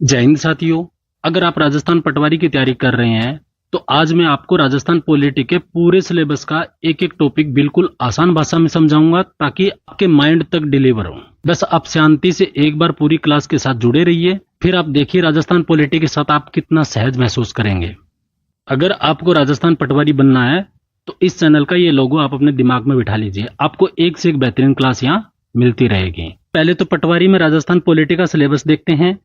जय हिंद साथियों। अगर आप राजस्थान पटवारी की तैयारी कर रहे हैं तो आज मैं आपको राजस्थान पॉलिटी के पूरे सिलेबस का एक एक टॉपिक बिल्कुल आसान भाषा में समझाऊंगा ताकि आपके माइंड तक डिलीवर हो। बस आप शांति से एक बार पूरी क्लास के साथ जुड़े रहिए, फिर आप देखिए राजस्थान पॉलिटी के साथ आप कितना सहज महसूस करेंगे। अगर आपको राजस्थान पटवारी बनना है तो इस चैनल का ये लोगो आप अपने दिमाग में बिठा लीजिए। आपको एक से एक बेहतरीन क्लास यहाँ मिलती रहेगी। पहले तो पटवारी में राजस्थान पॉलिटी का सिलेबस देखते हैं।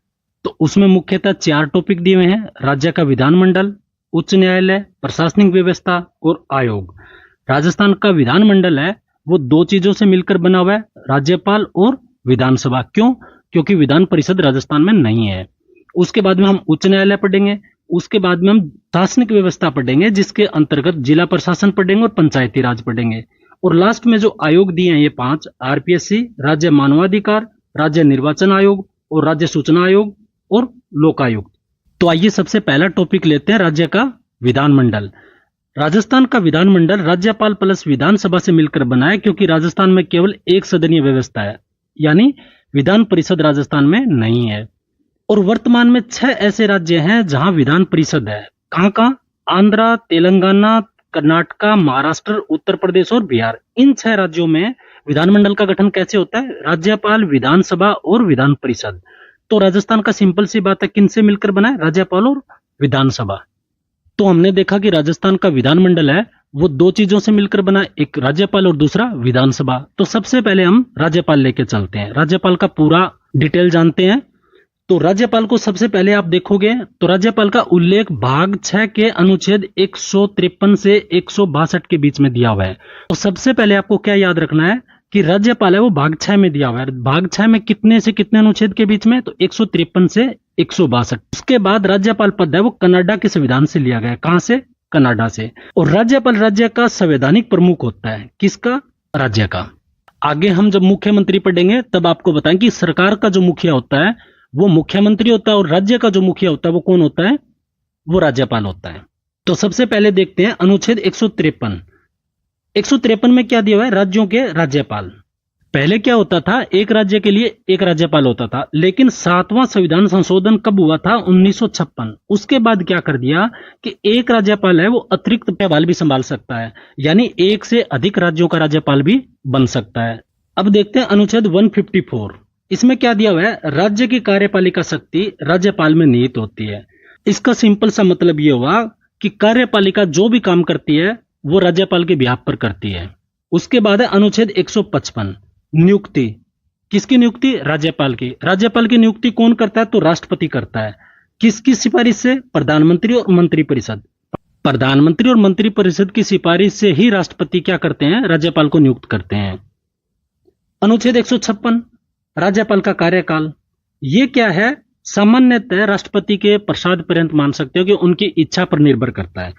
तो उसमें मुख्यतः 4 टॉपिक दिए हुए हैं: राज्य का विधानमंडल, उच्च न्यायालय, प्रशासनिक व्यवस्था और आयोग। राजस्थान का विधानमंडल है वो 2 चीजों से मिलकर बना हुआ है, राज्यपाल और विधानसभा। क्यों? क्योंकि विधान परिषद राजस्थान में नहीं है। उसके बाद में हम उच्च न्यायालय पढ़ेंगे, उसके बाद में हम प्रशासनिक व्यवस्था पढ़ेंगे जिसके अंतर्गत जिला प्रशासन पढ़ेंगे और पंचायती राज पढ़ेंगे। और लास्ट में जो आयोग दिए हैं ये 5, आरपीएससी, राज्य मानवाधिकार, राज्य निर्वाचन आयोग और राज्य सूचना आयोग और लोकायुक्त। तो आइए सबसे पहला टॉपिक लेते हैं, राज्य का विधानमंडल। राजस्थान का विधानमंडल राज्यपाल प्लस विधानसभा से मिलकर बना है क्योंकि राजस्थान में केवल एक सदनीय व्यवस्था है, यानी विधान परिषद राजस्थान में नहीं है। और वर्तमान में 6 ऐसे राज्य हैं जहां विधान परिषद है। कहां कहां? आंध्रा, तेलंगाना, कर्नाटका, महाराष्ट्र, उत्तर प्रदेश और बिहार। इन 6 राज्यों में विधानमंडल का गठन कैसे होता है? राज्यपाल, विधानसभा और विधान परिषद। तो राजस्थान का सिंपल सी बात है, किनसे मिलकर बना है? राज्यपाल और विधानसभा। तो हमने देखा कि राजस्थान का विधानमंडल है वो 2 चीजों से मिलकर बना है, एक राज्यपाल और दूसरा विधानसभा। तो सबसे पहले हम राज्यपाल लेके चलते हैं, राज्यपाल का पूरा डिटेल जानते हैं। तो राज्यपाल को सबसे पहले आप देखोगे तो राज्यपाल का उल्लेख भाग 6 के अनुच्छेद 153 से 162 के बीच में दिया हुआ है। तो सबसे पहले आपको क्या याद रखना है कि राज्यपाल है वो भाग 6 में दिया हुआ है। भाग 6 में कितने से कितने अनुच्छेद के बीच में? तो 153 से 162। उसके बाद राज्यपाल पद है वो कनाडा के संविधान से लिया गया है। कहां से? कनाडा से। और राज्यपाल राज्य का संवैधानिक प्रमुख होता है। किसका? राज्य का। आगे हम जब मुख्यमंत्री पढ़ेंगे तब आपको बताएं कि सरकार का जो मुखिया होता है वो मुख्यमंत्री होता है और राज्य का जो मुखिया होता है वो कौन होता है? वो राज्यपाल होता है। तो सबसे पहले देखते हैं अनुच्छेद 153। 153 में क्या दिया हुआ है? राज्यों के राज्यपाल। पहले क्या होता था? एक राज्य के लिए एक राज्यपाल होता था, लेकिन 7वां संविधान संशोधन कब हुआ था? 1956। उसके बाद क्या कर दिया कि एक राज्यपाल है वो अतिरिक्त कार्यभार भी संभाल सकता है, यानी एक से अधिक राज्यों का राज्यपाल भी बन सकता है। अब देखते हैं अनुच्छेद 154। इसमें क्या दिया हुआ है? राज्य की कार्यपालिका शक्ति राज्यपाल में निहित होती है। इसका सिंपल सा मतलब ये हुआ कि कार्यपालिका जो भी काम करती है वो राज्यपाल के बिहाफ पर करती है। उसके बाद है अनुच्छेद 155, नियुक्ति। किसकी नियुक्ति? राज्यपाल की। राज्यपाल की नियुक्ति कौन करता है? तो राष्ट्रपति करता है। किसकी सिफारिश से? प्रधानमंत्री और मंत्रिपरिषद। प्रधानमंत्री और मंत्रिपरिषद की सिफारिश से ही राष्ट्रपति क्या करते हैं? राज्यपाल को नियुक्त करते हैं। अनुच्छेद 156, राज्यपाल का कार्यकाल। ये क्या है? सामान्यतः राष्ट्रपति के प्रसाद पर्यंत मान सकते हो कि उनकी इच्छा पर निर्भर करता है।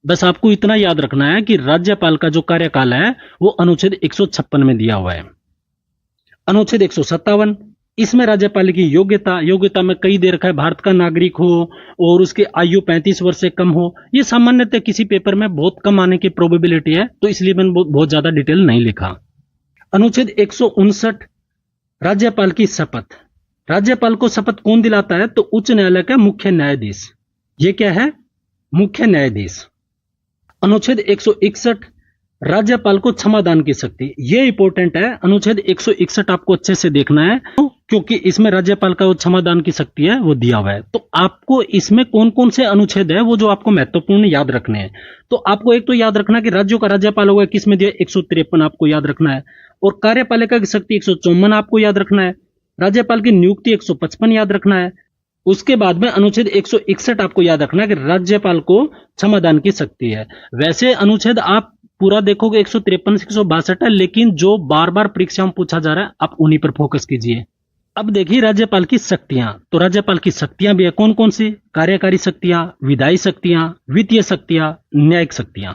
बस आपको इतना याद रखना है कि राज्यपाल का जो कार्यकाल है वो अनुच्छेद 156 में दिया हुआ है। अनुच्छेद 157, इसमें राज्यपाल की योग्यता में कई दे रखा है, भारत का नागरिक हो और उसकी आयु 35 वर्ष से कम हो। ये सामान्यतः किसी पेपर में बहुत कम आने की प्रोबेबिलिटी है, तो इसलिए मैंने बहुत ज्यादा डिटेल नहीं लिखा। अनुच्छेद 159, राज्यपाल की शपथ। राज्यपाल को शपथ कौन दिलाता है? तो उच्च न्यायालय का मुख्य न्यायाधीश। ये क्या है? मुख्य न्यायाधीश। अनुच्छेद 161, राज्यपाल को क्षमादान की शक्ति। ये इंपॉर्टेंट है, अनुच्छेद 161 आपको अच्छे से देखना है क्योंकि इसमें राज्यपाल का वो क्षमादान की शक्ति है वो दिया हुआ है। तो आपको इसमें कौन कौन से अनुच्छेद है वो जो आपको महत्वपूर्ण याद रखने हैं। तो आपको एक तो याद रखना कि राज्यों का राज्यपाल होगा किसमें दिया? 153 आपको याद रखना है। और कार्यपालिका की शक्ति 154 आपको याद रखना है। राज्यपाल की नियुक्ति 155 याद रखना है। उसके बाद में अनुच्छेद 161 आपको याद रखना है कि राज्यपाल को क्षमादान की शक्ति है। वैसे अनुच्छेद आप पूरा देखोगे 153 से 162 है, लेकिन जो बार बार परीक्षा में पूछा जा रहा है आप उन्हीं पर फोकस कीजिए। अब देखिए राज्यपाल की शक्तियां। तो राज्यपाल की शक्तियां भी है कौन कौन सी? कार्यकारी शक्तियां, विधायी शक्तियां, वित्तीय शक्तियां, न्यायिक शक्तियां।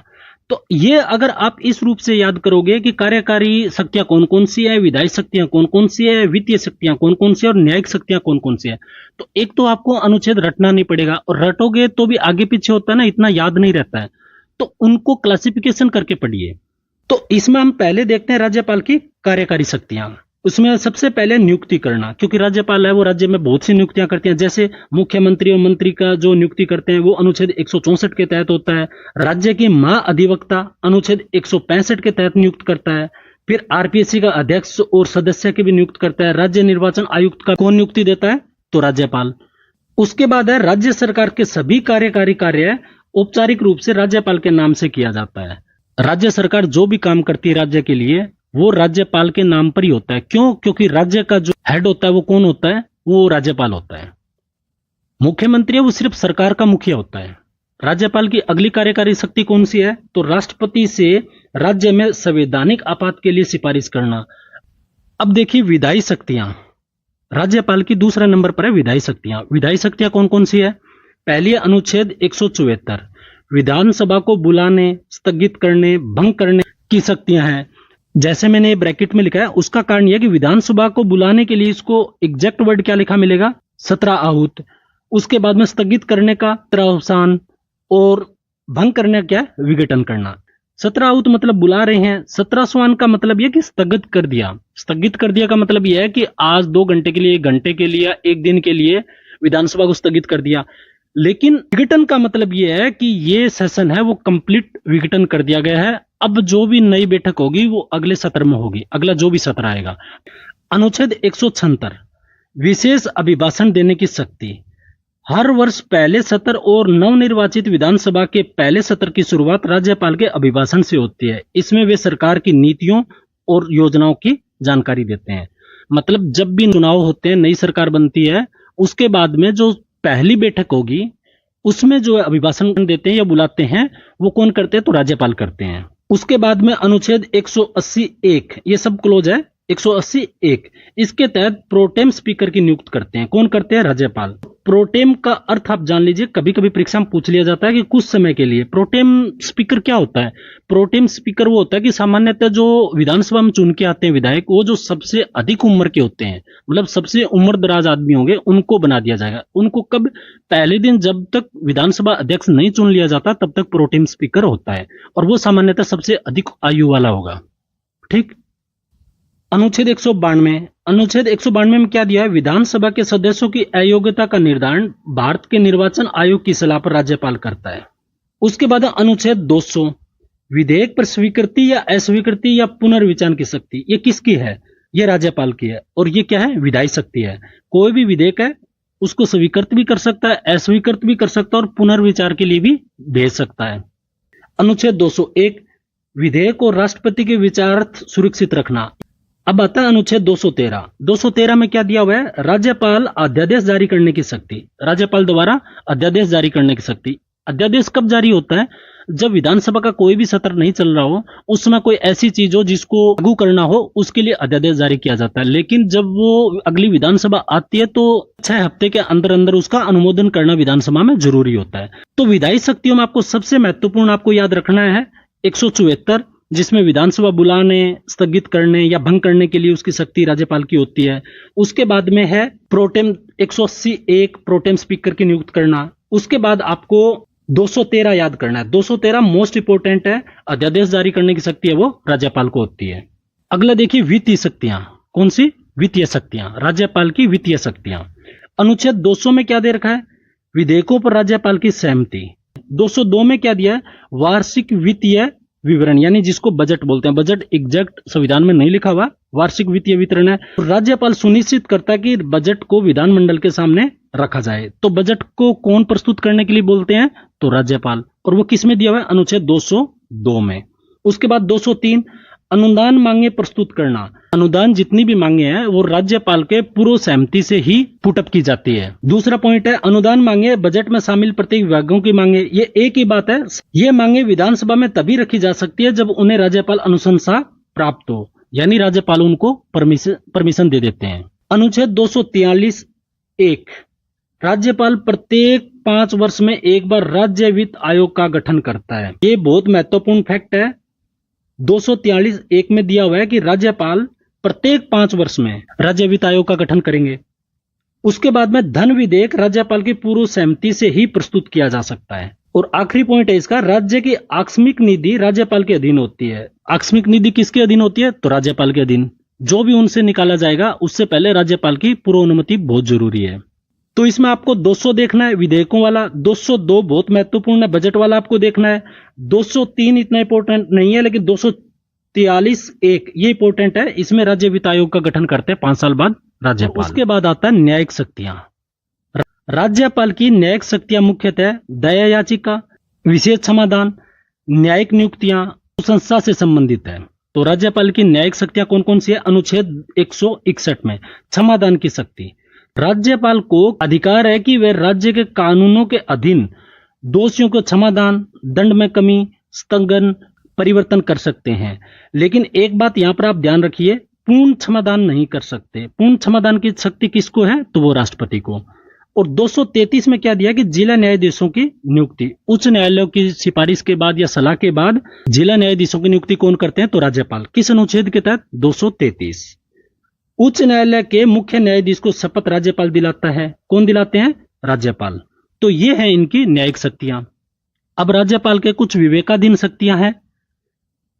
तो ये अगर आप इस रूप से याद करोगे कि कार्यकारी शक्तियां कौन कौन सी है, विधायी शक्तियां कौन कौन सी है, वित्तीय शक्तियां कौन कौन सी है और न्यायिक शक्तियां कौन कौन सी है, तो एक तो आपको अनुच्छेद रटना नहीं पड़ेगा, और रटोगे तो भी आगे पीछे होता है ना, इतना याद नहीं रहता है, तो उनको क्लासिफिकेशन करके पढ़िए। तो इसमें हम पहले देखते हैं राज्यपाल की कार्यकारी शक्तियां। उसमें सबसे पहले नियुक्ति करना, क्योंकि राज्यपाल है वो राज्य में बहुत सी नियुक्तियां करते हैं। जैसे मुख्यमंत्री और मंत्री का जो नियुक्ति करते हैं वो अनुच्छेद 164 के तहत होता है। राज्य की महाअधिवक्ता अनुच्छेद 165 के तहत नियुक्त करता है। फिर आरपीएससी का अध्यक्ष और सदस्य की भी नियुक्त करता है। राज्य निर्वाचन आयुक्त का कौन नियुक्ति देता है? तो राज्यपाल। उसके बाद है राज्य सरकार के सभी कार्यकारी कार्य औपचारिक रूप से राज्यपाल के नाम से किया जाता है। राज्य सरकार जो भी काम करती है राज्य के लिए वो राज्यपाल के नाम पर ही होता है। क्यों? क्योंकि राज्य का जो हेड होता है वो कौन होता है? वो राज्यपाल होता है। मुख्यमंत्री है वो सिर्फ सरकार का मुखिया होता है। राज्यपाल की अगली कार्यकारी शक्ति कौन सी है? तो राष्ट्रपति से राज्य में संवैधानिक आपात के लिए सिफारिश करना। अब देखिए विधायी शक्तियां, राज्यपाल की दूसरा नंबर पर है विधायी शक्तियां। विधायी शक्तियां कौन कौन सी है? पहली अनुच्छेद 174, विधानसभा को बुलाने, स्थगित करने, भंग करने की शक्तियां हैं। जैसे मैंने ब्रैकेट में लिखा है, उसका कारण यह कि विधानसभा को बुलाने के लिए इसको एग्जैक्ट वर्ड क्या लिखा मिलेगा? 17 आहूत। उसके बाद में स्थगित करने का 17 अवसान, और भंग करने क्या है? विघटन करना। 17 आहूत मतलब बुला रहे हैं। 17 अवसान का मतलब यह कि स्थगित कर दिया। स्थगित कर दिया का मतलब यह है कि आज 2 घंटे के लिए, 1 घंटे के लिए, 1 दिन के लिए विधानसभा को स्थगित कर दिया। लेकिन विघटन का मतलब यह है कि ये सेशन है वो कंप्लीट विघटन कर दिया गया है। अब जो भी नई बैठक होगी वो अगले सत्र में होगी, अगला जो भी सत्र आएगा। अनुच्छेद 176, विशेष अभिभाषण देने की शक्ति। हर वर्ष पहले सत्र और नवनिर्वाचित विधानसभा के पहले सत्र की शुरुआत राज्यपाल के अभिभाषण से होती है। इसमें वे सरकार की नीतियों और योजनाओं की जानकारी देते हैं। मतलब जब भी चुनाव होते हैं, नई सरकार बनती है, उसके बाद में जो पहली बैठक होगी उसमें जो अभिभाषण देते हैं या बुलाते हैं वो कौन करते हैं? तो राज्यपाल करते हैं। उसके बाद में अनुच्छेद 180(1), ये सब क्लोज है। 180(1), इसके तहत प्रोटेम स्पीकर की नियुक्त करते हैं। कौन करते हैं? राज्यपाल। प्रोटेम का अर्थ आप जान लीजिए, कभी कभी परीक्षा में पूछ लिया जाता है कि कुछ समय के लिए। प्रोटेम स्पीकर क्या होता है? प्रोटेम स्पीकर वो होता है कि सामान्यतः जो विधानसभा में चुन के आते हैं विधायक, वो जो सबसे अधिक उम्र के होते हैं, मतलब सबसे उम्र दराज आदमी होंगे, उनको बना दिया जाएगा। उनको कब? पहले दिन, जब तक विधानसभा अध्यक्ष नहीं चुन लिया जाता तब तक प्रोटेम स्पीकर होता है, और वो सामान्यतः सबसे अधिक आयु वाला होगा। ठीक। अनुच्छेद 192, अनुच्छेद 192 में क्या दिया है? विधानसभा के सदस्यों की अयोग्यता का निर्धारण भारत के निर्वाचन आयोग की सलाह पर राज्यपाल करता है। उसके बाद अनुच्छेद 200, विधेयक पर स्वीकृति या अस्वीकृति या पुनर्विचार की शक्ति। ये किसकी है? ये राज्यपाल की है। और ये क्या है? विधायी शक्ति है। कोई भी विधेयक है उसको स्वीकृत भी कर सकता है, अस्वीकृत भी कर सकता है, और पुनर्विचार के लिए भी भेज सकता है। अनुच्छेद 201, विधेयक और राष्ट्रपति के विचारार्थ सुरक्षित रखना। अब आता है अनुच्छेद 213। 213 में क्या दिया हुआ है? राज्यपाल अध्यादेश जारी करने की शक्ति। राज्यपाल द्वारा अध्यादेश जारी करने की शक्ति। अध्यादेश कब जारी होता है? जब विधानसभा का कोई भी सत्र नहीं चल रहा हो, उसमें कोई ऐसी चीज हो जिसको लागू करना हो, उसके लिए अध्यादेश जारी किया जाता है। लेकिन जब वो अगली विधानसभा आती है तो 6 हफ्ते के अंदर अंदर उसका अनुमोदन करना विधानसभा में जरूरी होता है। तो विधायी शक्तियों में आपको सबसे महत्वपूर्ण आपको याद रखना है 174, जिसमें विधानसभा बुलाने, स्थगित करने या भंग करने के लिए उसकी शक्ति राज्यपाल की होती है। उसके बाद में है प्रोटेम 180(1), प्रोटेम स्पीकर की नियुक्त करना। उसके बाद आपको 213 याद करना है। 213 मोस्ट इंपोर्टेंट है। अध्यादेश जारी करने की शक्ति है वो राज्यपाल को होती है। अगला देखिए वित्तीय शक्तियां। कौन सी? वित्तीय शक्तियां, राज्यपाल की वित्तीय शक्तियां। अनुच्छेद 200 में क्या दे रखा है? विधेयकों पर राज्यपाल की सहमति। 202 में क्या दिया है? वार्षिक वित्तीय विवरण, यानी जिसको बजट बोलते हैं। बजट एग्जैक्ट संविधान में नहीं लिखा हुआ, वार्षिक वित्तीय विवरण है। राज्यपाल सुनिश्चित करता है कि बजट को विधानमंडल के सामने रखा जाए। तो बजट को कौन प्रस्तुत करने के लिए बोलते हैं? तो राज्यपाल। और वो किस में दिया हुआ है? अनुच्छेद 202 में। उसके बाद 203, अनुदान मांगे प्रस्तुत करना। अनुदान जितनी भी मांगे हैं वो राज्यपाल के पूर्व सहमति से ही पुटअप की जाती है। दूसरा पॉइंट है अनुदान मांगे बजट में शामिल प्रत्येक विभागों की मांगे। ये एक ही बात है, ये मांगे विधानसभा में तभी रखी जा सकती है जब उन्हें राज्यपाल अनुशंसा प्राप्त हो, यानी राज्यपाल उनको परमिशन दे देते हैं। अनुच्छेद 243(1), राज्यपाल प्रत्येक 5 वर्ष में एक बार राज्य वित्त आयोग का गठन करता है। ये बहुत महत्वपूर्ण फैक्ट है। 243(1) में दिया हुआ है कि राज्यपाल प्रत्येक 5 वर्ष में राज्य वित्त आयोग का गठन करेंगे। उसके बाद में धन विधेयक राज्यपाल की पूर्व सहमति से ही प्रस्तुत किया जा सकता है। और आखिरी पॉइंट है इसका, राज्य की आकस्मिक निधि राज्यपाल के अधीन होती है। आकस्मिक निधि किसके अधीन होती है? तो राज्यपाल के अधीन। जो भी उनसे निकाला जाएगा उससे पहले राज्यपाल की पूर्व अनुमति बहुत जरूरी है। तो इसमें आपको 200 देखना है विधेयकों वाला, 202 बहुत महत्वपूर्ण है, बजट वाला आपको देखना है, 203 इतना इंपॉर्टेंट नहीं है, लेकिन 243 एक ये इंपॉर्टेंट है। इसमें राज्य वित्त आयोग का गठन करते हैं 5 साल बाद राज्यपाल। उसके बाद आता है न्यायिक शक्तियां। राज्यपाल की न्यायिक शक्तियां मुख्यतः दया याचिका, विशेष समाधान, न्यायिक नियुक्तियां संस्था से संबंधित है। तो राज्यपाल की न्यायिक शक्तियां कौन कौन सी है? अनुच्छेद 161 में क्षमादान की शक्ति। राज्यपाल को अधिकार है कि वे राज्य के कानूनों के अधीन दोषियों को क्षमादान, दंड में कमी, स्थगन, परिवर्तन कर सकते हैं। लेकिन एक बात यहां पर आप ध्यान रखिए, पूर्ण क्षमादान नहीं कर सकते। पूर्ण क्षमादान की शक्ति किसको है? तो वो राष्ट्रपति को। और 233 में क्या दिया कि जिला न्यायाधीशों की नियुक्ति उच्च न्यायालयों की सिफारिश के बाद या सलाह के बाद जिला न्यायाधीशों की नियुक्ति कौन करते हैं? तो राज्यपाल। किस अनुच्छेद के तहत? 233। उच्च न्यायालय के मुख्य न्यायाधीश को शपथ राज्यपाल दिलाता है। कौन दिलाते हैं? राज्यपाल। तो ये है इनकी न्यायिक शक्तियां। अब राज्यपाल के कुछ विवेकाधीन शक्तियां हैं।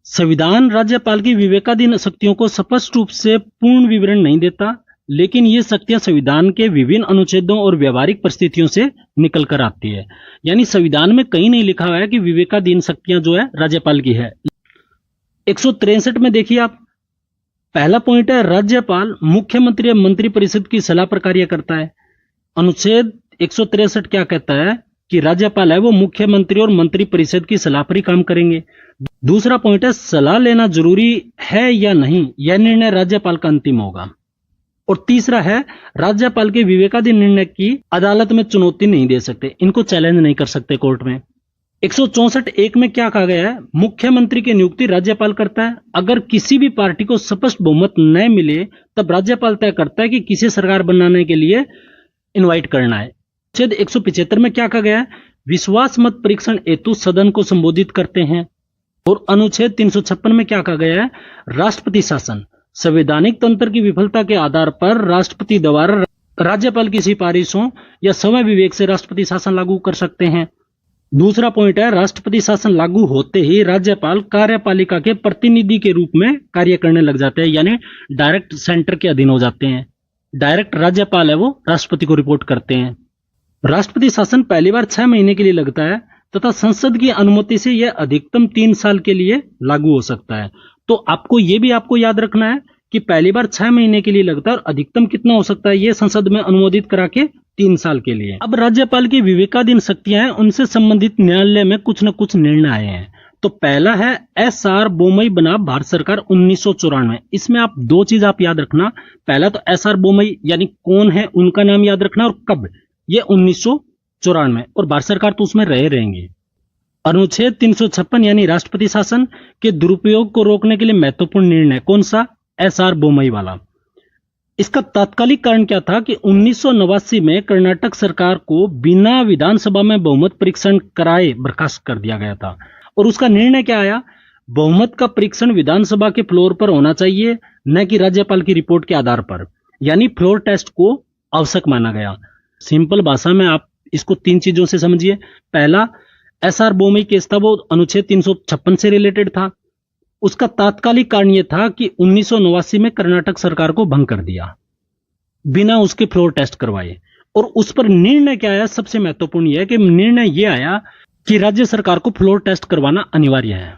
संविधान राज्यपाल की विवेकाधीन शक्तियों को स्पष्ट रूप से पूर्ण विवरण नहीं देता, लेकिन ये शक्तियां संविधान के विभिन्न अनुच्छेदों और व्यवहारिक परिस्थितियों से निकल कर आती है। यानी संविधान में कहीं नहीं लिखा हुआ है कि विवेकाधीन शक्तियां जो है राज्यपाल की है। 163 में देखिए आप, पहला पॉइंट है राज्यपाल मुख्यमंत्री या मंत्रिपरिषद की सलाह पर कार्य करता है। अनुच्छेद 163 क्या कहता है कि राज्यपाल है वो मुख्यमंत्री और मंत्रिपरिषद की सलाह पर ही काम करेंगे। दूसरा पॉइंट है सलाह लेना जरूरी है या नहीं, यह निर्णय राज्यपाल का अंतिम होगा। और तीसरा है राज्यपाल के विवेकाधीन निर्णय की अदालत में चुनौती नहीं दे सकते, इनको चैलेंज नहीं कर सकते कोर्ट में। 164(1) में क्या कहा गया है? मुख्यमंत्री की नियुक्ति राज्यपाल करता है। अगर किसी भी पार्टी को स्पष्ट बहुमत न मिले तब राज्यपाल तय करता है कि किसे सरकार बनाने के लिए इनवाइट करना है। अनुच्छेद 175 में क्या कहा गया है? विश्वास मत परीक्षण हेतु सदन को संबोधित करते हैं। और अनुच्छेद 356 में क्या कहा गया है? राष्ट्रपति शासन संवैधानिक तंत्र की विफलता के आधार पर राष्ट्रपति द्वारा राज्यपाल की सिफारिशों या समय विवेक से राष्ट्रपति शासन लागू कर सकते हैं। दूसरा पॉइंट है राष्ट्रपति शासन लागू होते ही राज्यपाल कार्यपालिका के प्रतिनिधि के रूप में कार्य करने लग जाते हैं, यानी डायरेक्ट सेंटर के अधीन हो जाते हैं। डायरेक्ट राज्यपाल है वो राष्ट्रपति को रिपोर्ट करते हैं। राष्ट्रपति शासन पहली बार 6 महीने के लिए लगता है तथा संसद की अनुमति से यह अधिकतम 3 साल के लिए लागू हो सकता है। तो आपको यह भी याद रखना है कि पहली बार 6 महीने के लिए लगता है और अधिकतम कितना हो सकता है, यह संसद में अनुमोदित करा के 3 साल के लिए। अब राज्यपाल की विवेकाधीन शक्तियां हैं, उनसे संबंधित न्यायालय में कुछ न कुछ निर्णय आए हैं। तो पहला है SR बोमई बनाम भारत सरकार 1994। इसमें आप 2 चीज आप याद रखना। पहला तो SR बोमई यानी कौन है, उनका नाम याद रखना और कब, ये 1994। और भारत सरकार तो उसमें रहेंगे। अनुच्छेद 356 यानी राष्ट्रपति शासन के दुरुपयोग को रोकने के लिए महत्वपूर्ण निर्णय कौन सा? SR बोमई वाला। इसका तात्कालिक कारण क्या था कि 1989 में कर्नाटक सरकार को बिना विधानसभा में बहुमत परीक्षण कराए बर्खास्त कर दिया गया था। और उसका निर्णय क्या आया? बहुमत का परीक्षण विधानसभा के फ्लोर पर होना चाहिए, न कि राज्यपाल की रिपोर्ट के आधार पर। यानी फ्लोर टेस्ट को आवश्यक माना गया। सिंपल भाषा में आप इसको 3 चीजों से समझिए। पहला, SR बोमई केस था वो अनुच्छेद 356 से रिलेटेड था। उसका तात्कालिक कारण यह था कि 1989 में कर्नाटक सरकार को भंग कर दिया बिना उसके फ्लोर टेस्ट करवाए। और उस पर निर्णय क्या आया? सबसे महत्वपूर्ण यह है कि निर्णय यह आया कि राज्य सरकार को फ्लोर टेस्ट करवाना अनिवार्य है।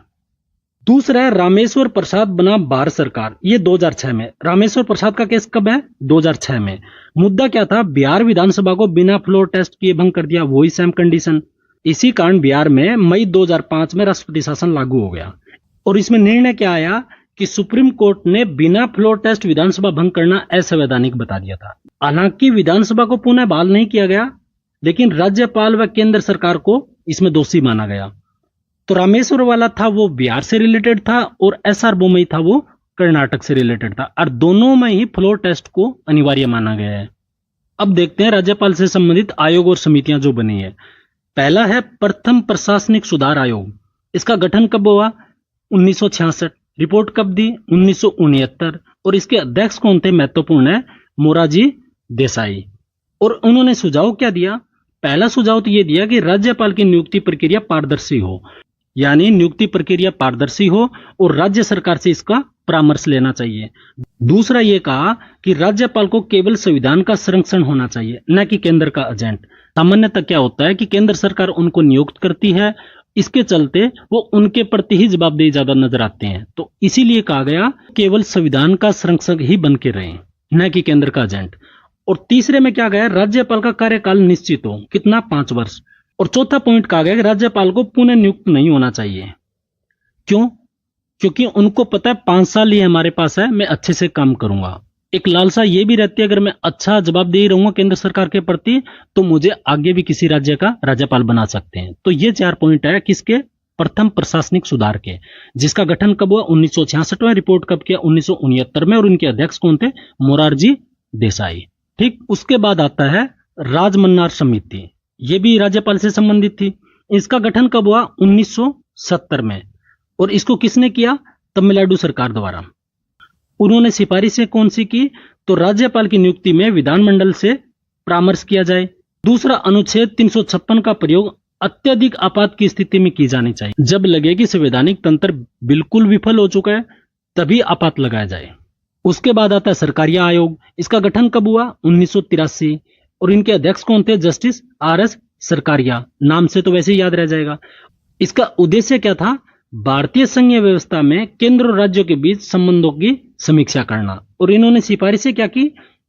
दूसरा है रामेश्वर प्रसाद बनाम भारत सरकार, ये 2006 में। रामेश्वर प्रसाद का केस कब है? 2006 में। मुद्दा क्या था? बिहार विधानसभा को बिना फ्लोर टेस्ट किए भंग कर दिया, वही सेम कंडीशन। इसी कारण बिहार में मई 2005 में राष्ट्रपति शासन लागू हो गया। और इसमें निर्णय क्या आया कि सुप्रीम कोर्ट ने बिना फ्लोर टेस्ट विधानसभा भंग करना असंवैधानिक बता दिया था। हालांकि विधानसभा को पुनः बहाल नहीं किया गया, लेकिन राज्यपाल व केंद्र सरकार को इसमें दोषी माना गया। तो रामेश्वर वाला था वो बिहार से रिलेटेड था और SR बोमई था वो कर्नाटक से रिलेटेड था। और दोनों में ही फ्लोर टेस्ट को अनिवार्य माना गया है। अब देखते हैं राज्यपाल से संबंधित आयोग और समितियां जो बनी है। पहला है प्रथम प्रशासनिक सुधार आयोग। इसका गठन कब हुआ? 1966। रिपोर्ट कब दी? 1969। और इसके अध्यक्ष कौन थे? महत्वपूर्ण है, मोरारजी देसाई। और उन्होंने सुझाव क्या दिया? पहला सुझाव तो यह दिया कि राज्यपाल की नियुक्ति प्रक्रिया पारदर्शी हो। यानी नियुक्ति प्रक्रिया पारदर्शी हो और राज्य सरकार से इसका परामर्श लेना चाहिए। दूसरा ये कहा कि राज्यपाल को केवल संविधान का संरक्षण होना चाहिए, न कि केंद्र का एजेंट। सामान्यतः क्या होता है कि केंद्र सरकार उनको नियुक्त करती है, इसके चलते वो उनके प्रति ही जवाबदेही ज्यादा नजर आते हैं। तो इसीलिए कहा गया केवल संविधान का संरक्षक ही बन के रहे, न कि केंद्र का एजेंट। और तीसरे में क्या गया, राज्यपाल का कार्यकाल निश्चित हो, कितना, 5 वर्ष। और चौथा पॉइंट कहा गया कि राज्यपाल को पुनः नियुक्त नहीं होना चाहिए। क्यों? क्योंकि उनको पता है 5 साल ही हमारे पास है, मैं अच्छे से काम करूंगा। एक लालसा ये भी रहती है, अगर मैं अच्छा जवाबदेही रहूंगा केंद्र सरकार के प्रति तो मुझे आगे भी किसी राज्य का राज्यपाल बना सकते हैं। तो ये 4 पॉइंट है किसके, प्रथम प्रशासनिक सुधार के, जिसका गठन कब हुआ, 1966 में। रिपोर्ट कब किया, 1969 में। और उनके अध्यक्ष कौन थे, मोरारजी देसाई। ठीक, उसके बाद आता है राजमन्नार समिति, ये भी राज्यपाल से संबंधित थी। इसका गठन कब हुआ, 1970 में। और इसको किसने किया, तमिलनाडु सरकार द्वारा। उन्होंने सिफारिशें कौन सी की, तो राज्यपाल की नियुक्ति में विधानमंडल से परामर्श किया जाए। दूसरा, अनुच्छेद 356 का प्रयोग अत्यधिक आपात की स्थिति में की जानी चाहिए, जब लगे कि संवैधानिक तंत्र बिल्कुल विफल हो चुका है तभी आपात लगाया जाए। उसके बाद आता है सरकारिया आयोग, इसका गठन कब हुआ, 1983। और इनके अध्यक्ष कौन थे, जस्टिस RS सरकारिया, नाम से तो वैसे ही याद रह जाएगा। इसका उद्देश्य क्या था, भारतीय संघीय व्यवस्था में केंद्र और राज्यों के बीच संबंधों की समीक्षा करना। और इन्होंने सिफारिशें क्या की,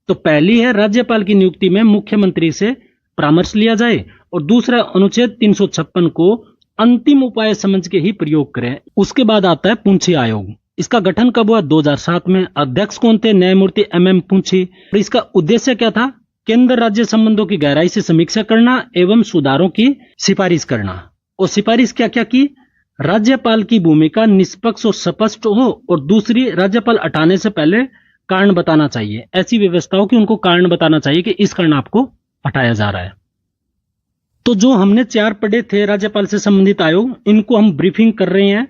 तो पहली है राज्यपाल की नियुक्ति में मुख्यमंत्री से परामर्श लिया जाए। और दूसरा, अनुच्छेद 356 को अंतिम उपाय समझ के ही प्रयोग करें। उसके बाद आता है पूंछी आयोग, इसका गठन कब हुआ, 2007 में। अध्यक्ष कौन थे, न्यायमूर्ति MM पूंछी। और इसका उद्देश्य क्या था, केंद्र राज्य संबंधों की गहराई से समीक्षा करना एवं सुधारों की सिफारिश करना। और सिफारिश क्या क्या की, राज्यपाल की भूमिका निष्पक्ष और स्पष्ट हो। और दूसरी, राज्यपाल हटाने से पहले कारण बताना चाहिए। ऐसी व्यवस्थाओं की उनको कारण बताना चाहिए कि इस कारण आपको हटाया जा रहा है। तो जो हमने 4 पढ़े थे राज्यपाल से संबंधित आयोग, इनको हम ब्रीफिंग कर रहे हैं।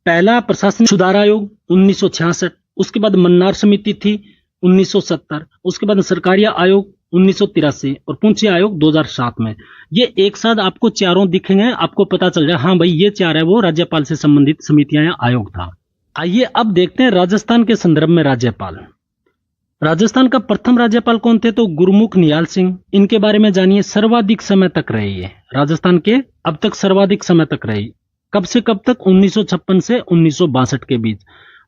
पहला प्रशासनिक सुधार आयोग 1966, उसके बाद मन्नार समिति थी 1970, उसके बाद सरकारिया आयोग 1983 और पूंछी आयोग 2007 में। ये एक साथ आपको चारों दिखेंगे, आपको पता चल जाए हाँ भाई ये 4 है वो राज्यपाल से संबंधित समितियां या आयोग था। आइए अब देखते हैं राजस्थान के संदर्भ में राज्यपाल। राजस्थान का प्रथम राज्यपाल कौन थे, तो गुरमुख निहाल सिंह। इनके बारे में जानिए, सर्वाधिक समय तक रहे ये राजस्थान के, अब तक सर्वाधिक समय तक रहे। कब से कब तक, 1956 से 1962 के बीच।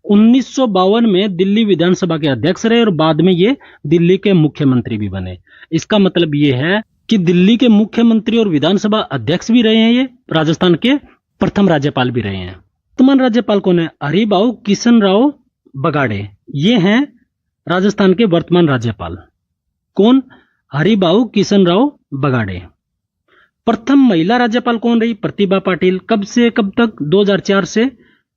1952 में दिल्ली विधानसभा के अध्यक्ष रहे और बाद में ये दिल्ली के मुख्यमंत्री भी बने। इसका मतलब ये है कि दिल्ली के मुख्यमंत्री और विधानसभा अध्यक्ष भी रहे हैं, ये राजस्थान के प्रथम राज्यपाल भी रहे हैं। वर्तमान राज्यपाल कौन है, हरिभाऊ किशनराव बगाड़े, ये हैं राजस्थान के वर्तमान राज्यपाल। कौन, हरिभाऊ किशनराव बगाड़े। प्रथम महिला राज्यपाल कौन रही, प्रतिभा पाटिल। कब से कब तक, 2004 से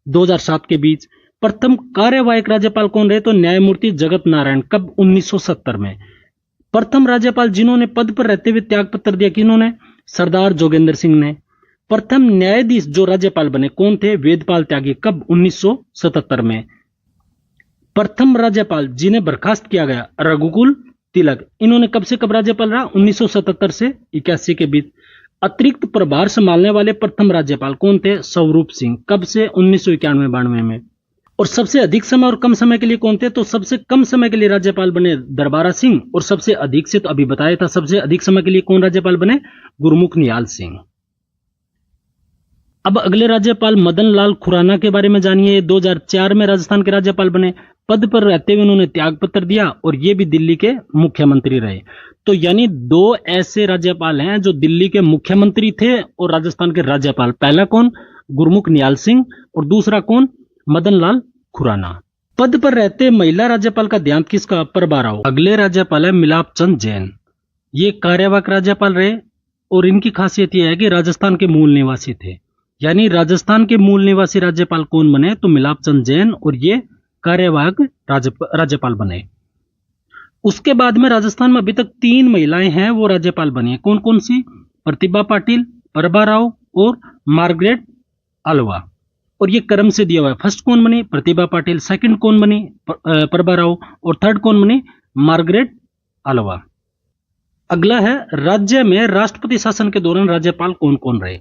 2007 के बीच। प्रथम कार्यवाहक राज्यपाल कौन रहे, तो न्यायमूर्ति जगत नारायण। कब, 1970 में। प्रथम राज्यपाल जिन्होंने पद पर रहते हुए त्याग पत्र दिया, किन्होंने, सरदार जोगेंद्र सिंह ने। प्रथम न्यायाधीश जो राज्यपाल बने कौन थे, वेदपाल त्यागी। कब, 1977 में। प्रथम राज्यपाल जिन्हें बर्खास्त किया गया, रघुकुल तिलक। इन्होंने कब से कब राज्यपाल रहा, 1977 से 81 के बीच। अतिरिक्त प्रभार संभालने वाले प्रथम राज्यपाल कौन थे, स्वरूप सिंह। कब से, 1991-92 में। और सबसे अधिक समय और कम समय के लिए कौन थे, तो सबसे कम समय के लिए राज्यपाल बने दरबारा सिंह, और सबसे अधिक से तो अभी बताया था, सबसे अधिक समय के लिए कौन राज्यपाल बने, गुरमुख निहाल सिंह। अब अगले राज्यपाल मदन लाल खुराना के बारे में जानिए। 2004 में राजस्थान के राज्यपाल बने। पद पर रहते हुए उन्होंने त्याग पत्र दिया और ये भी दिल्ली के मुख्यमंत्री रहे। तो यानी 2 ऐसे राज्यपाल हैं जो दिल्ली के मुख्यमंत्री थे और राजस्थान के राज्यपाल। पहला कौन, गुरमुख निहाल सिंह, और दूसरा कौन, मदन लाल खुराना। पद पर रहते महिला राज्यपाल का देहांत किसका, प्रभा राव। अगले राज्यपाल है मिलाप चंद जैन, ये कार्यवाहक राज्यपाल रहे और इनकी खासियत यह है कि राजस्थान के मूल निवासी थे। यानी राजस्थान के मूल निवासी राज्यपाल कौन बने, तो मिलाप चंद जैन, और ये कार्यवाहक राज्यपाल बने। उसके बाद में राजस्थान में अभी तक 3 महिलाएं हैं वो राज्यपाल बनी है। कौन कौन सी, प्रतिभा पाटिल, प्रभा राव और मार्गरेट आल्वा। और ये क्रम से दिया हुआ है, फर्स्ट कौन बनी, प्रतिभा पाटिल, सेकंड कौन बनी, प्रभा राव, और थर्ड कौन बनी, मार्गरेट आल्वा। अगला है राज्य में राष्ट्रपति शासन के दौरान राज्यपाल कौन कौन रहे।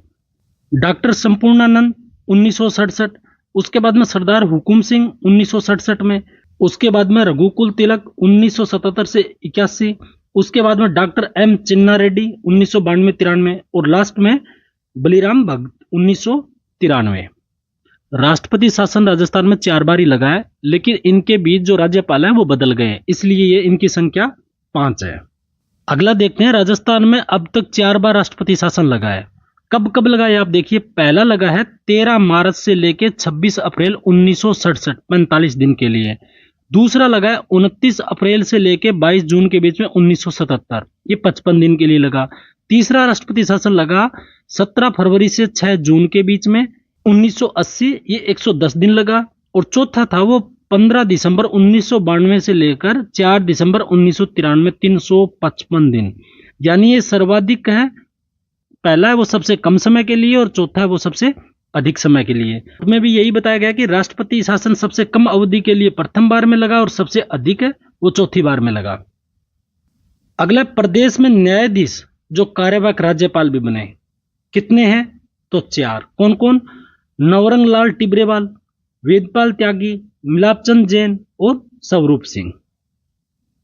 डॉक्टर संपूर्णानंद, 1967। उसके बाद में सरदार हुकुम सिंह 1967 में। उसके बाद में रघुकुल तिलक 1977 से 81। उसके बाद में डॉक्टर एम चिन्ना रेड्डी 1992-93 और लास्ट में बलिराम भगत 1993। राष्ट्रपति शासन राजस्थान में 4 बार ही लगा है, लेकिन इनके बीच जो राज्यपाल हैं वो बदल गए हैं, इसलिए ये इनकी संख्या 5 है। अगला देखते हैं, राजस्थान में अब तक 4 बार राष्ट्रपति शासन लगा है। कब कब लगा है आप देखिए। पहला लगा है 13 मार्च से लेके 26 अप्रैल 1967, 45 दिन के लिए। दूसरा लगा है 29 अप्रैल से लेके 22 जून के बीच में 1977, ये 55 दिन के लिए लगा। तीसरा राष्ट्रपति शासन लगा 17 फरवरी से 6 जून के बीच में 1980, ये 110 दिन लगा। और चौथा था वो 15 दिसंबर 1992 से लेकर 4 दिसंबर 1993, 355 दिन। यानी ये सर्वाधिक है। पहला है वो सबसे कम समय के लिए और चौथा है वो सबसे अधिक समय के लिए। उसमें भी यही बताया गया कि राष्ट्रपति शासन सबसे कम अवधि के लिए प्रथम बार में लगा और सबसे अधिक है वो चौथी बार में लगा। अगला, प्रदेश में न्यायाधीश जो कार्यवाहक राज्यपाल भी बने, कितने हैं तो 4। कौन कौन? नवरंग लाल टिब्रेवाल, वेदपाल त्यागी, मिलापचंद जैन और स्वरूप सिंह।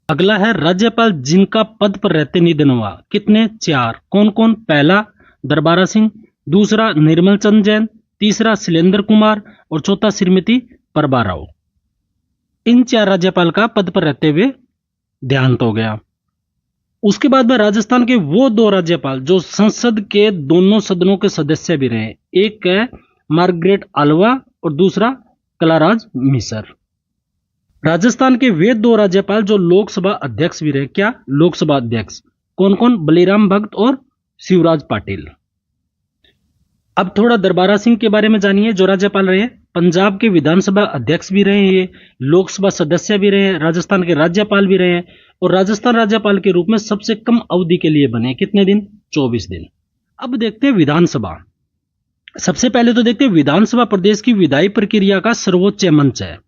अगला है राज्यपाल जिनका पद पर रहते निधन हुआ, कितने? 4। कौन कौन? पहला दरबारा सिंह, दूसरा निर्मल चंद जैन, तीसरा शैलेंद्र कुमार और चौथा श्रीमती प्रभा राव। इन 4 राज्यपाल का पद पर रहते हुए देहांत हो गया। उसके बाद में राजस्थान के वो 2 राज्यपाल जो संसद के दोनों सदनों के सदस्य भी रहे, एक है मार्गरेट आल्वा और दूसरा कलाराज मिसर। राजस्थान के वे 2 राज्यपाल जो लोकसभा अध्यक्ष भी रहे, क्या? लोकसभा अध्यक्ष। कौन कौन? बलिराम भगत और शिवराज पाटिल। अब थोड़ा दरबारा सिंह के बारे में जानिए, जो राज्यपाल रहे। पंजाब के विधानसभा अध्यक्ष भी रहे, ये लोकसभा सदस्य भी रहे, राजस्थान के राज्यपाल भी रहे और राजस्थान राज्यपाल के रूप में सबसे कम अवधि के लिए बने। कितने दिन? 24 दिन। अब देखते हैं विधानसभा। सबसे पहले तो देखते हैं विधानसभा प्रदेश की विधायी प्रक्रिया का सर्वोच्च मंच है।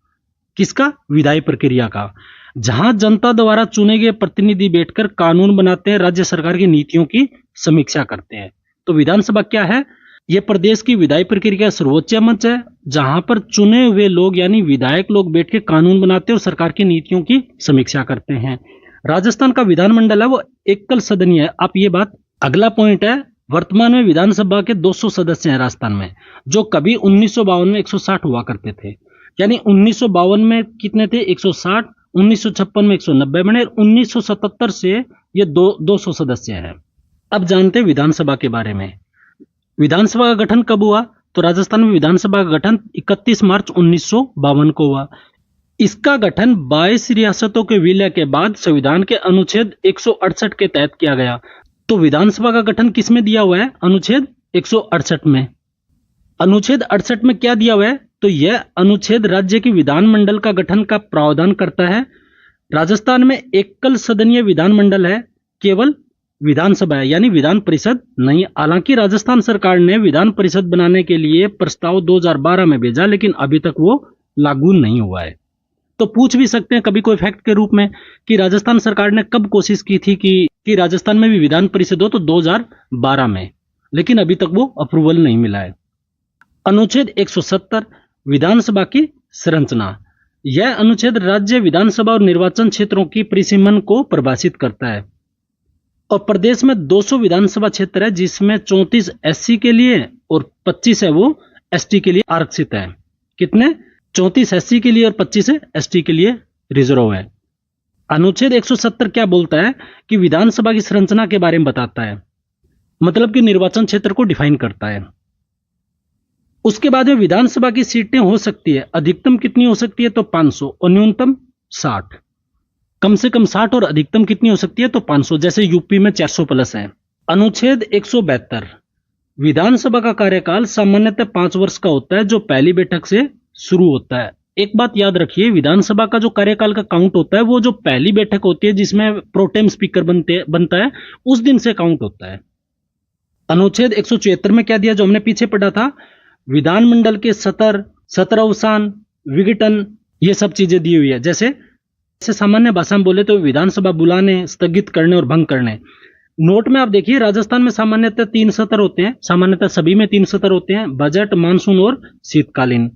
किसका? विधायी प्रक्रिया का, जहां जनता द्वारा चुने गए प्रतिनिधि बैठकर कानून बनाते हैं, राज्य सरकार की नीतियों की समीक्षा करते हैं। तो विधानसभा क्या है? यह प्रदेश की विधायी प्रक्रिया का सर्वोच्च मंच है, जहां पर चुने हुए लोग यानी विधायक लोग बैठ के कानून बनाते हैं और सरकार की नीतियों की समीक्षा करते हैं। राजस्थान का विधानमंडल है वो एकल सदनीय है। आप ये बात, अगला पॉइंट है, वर्तमान में विधानसभा के 200 सदस्य हैं राजस्थान में, जो कभी 1952 में 160 हुआ करते थे। यानी 1952 में कितने थे? 160, 1956 में 190 बने, 1977 से ये 200 सदस्य हैं। अब जानते हैं विधानसभा के बारे में। विधानसभा का गठन कब हुआ? तो राजस्थान में विधानसभा का गठन 31 मार्च 1952 को हुआ। इसका गठन 22 रियासतों के विलय के बाद संविधान के अनुच्छेद 168 के तहत किया गया। तो विधानसभा का गठन किसमें दिया हुआ है? अनुच्छेद 168 में। अनुच्छेद 68 में क्या दिया हुआ है? तो यह अनुच्छेद राज्य की विधानमंडल का गठन का प्रावधान करता है। राजस्थान में एकल सदनीय विधानमंडल है, केवल विधानसभा है, यानी विधान परिषद नहीं। हालांकि राजस्थान सरकार ने विधान परिषद बनाने के लिए प्रस्ताव 2012 में भेजा, लेकिन अभी तक वो लागू नहीं हुआ है। तो पूछ भी सकते हैं कभी कोई फैक्ट के रूप में कि राजस्थान सरकार ने कब कोशिश की थी कि राजस्थान में भी विधान परिषद हो, तो 2012 में, लेकिन अभी तक वो अप्रूवल नहीं मिला है। अनुच्छेद 170 विधानसभा की संरचना। यह अनुच्छेद राज्य विधानसभा और निर्वाचन क्षेत्रों की परिसीमन को परिभाषित करता है। और प्रदेश में 200 विधानसभा क्षेत्र है, जिसमें 34 एससी के लिए और 25 है वो एसटी के लिए आरक्षित है। कितने? 34 एससी के लिए और 25 एसटी के लिए रिजर्व है। अनुच्छेद 170 क्या बोलता है कि विधानसभा की संरचना के बारे में बताता है, मतलब कि निर्वाचन क्षेत्र को डिफाइन करता है। उसके बाद में विधानसभा की सीटें हो सकती है, अधिकतम कितनी हो सकती है? तो 500 और न्यूनतम 60। कम से कम 60 और अधिकतम कितनी हो सकती है? तो 500। जैसे यूपी में 400 प्लस है। अनुच्छेद 172 विधानसभा का कार्यकाल सामान्यतः 5 वर्ष का होता है, जो पहली बैठक से शुरू होता है। एक बात याद रखिए, विधानसभा का जो कार्यकाल का काउंट होता है वो जो पहली बैठक होती है जिसमें प्रोटेम स्पीकर बनता है, उस दिन से काउंट होता है। अनुच्छेद 174 में क्या दिया, जो हमने पीछे पढ़ा था, विधानमंडल के सत्र अवसान, विघटन, ये सब चीजें दी हुई है। जैसे सामान्य भाषा में बोले तो विधानसभा बुलाने, स्थगित करने और भंग करने। नोट में आप देखिए, राजस्थान में सामान्यतः 3 सत्र होते हैं, सामान्यतः सभी में 3 सत्र होते हैं, बजट, मानसून और शीतकालीन।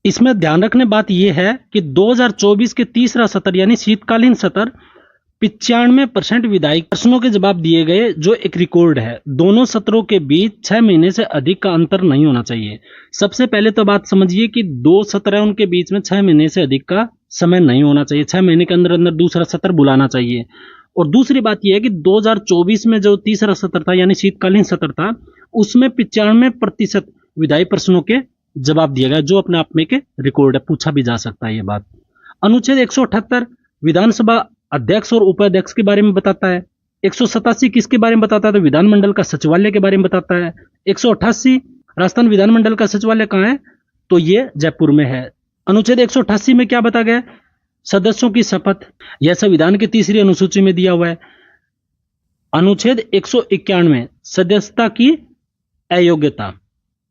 इसमें ध्यान रखने बात यह है कि 2024 के तीसरा सत्र यानी शीतकालीन सत्र 95% विधायी प्रश्नों के जवाब दिए गए, जो एक रिकॉर्ड है। दोनों सत्रों के बीच 6 महीने से अधिक का अंतर नहीं होना चाहिए। सबसे पहले तो बात समझिए कि 2 सत्र है, उनके बीच में 6 महीने से अधिक का समय नहीं होना चाहिए। 6 महीने के अंदर अंदर दूसरा सत्र बुलाना चाहिए। और दूसरी बात यह है कि 2024 में जो तीसरा सत्र था यानी शीतकालीन सत्र था, उसमें 95% विधायी प्रश्नों के जवाब दिया गया, जो अपने आप में के रिकॉर्ड है, पूछा भी जा सकता है ये बात। अनुच्छेद 178 विधानसभा अध्यक्ष और उपाध्यक्ष के बारे में बताता है। 187 किसके बारे में बताता है? तो विधानमंडल का सचिवालय के बारे में बताता है। 188 राजस्थान विधानमंडल का सचिवालय कहाँ है? तो ये जयपुर में है। अनुच्छेद 188 में क्या बताया गया? सदस्यों की शपथ, यह संविधान की 3री अनुसूची में दिया हुआ है। अनुच्छेद 191 सदस्यता की अयोग्यता।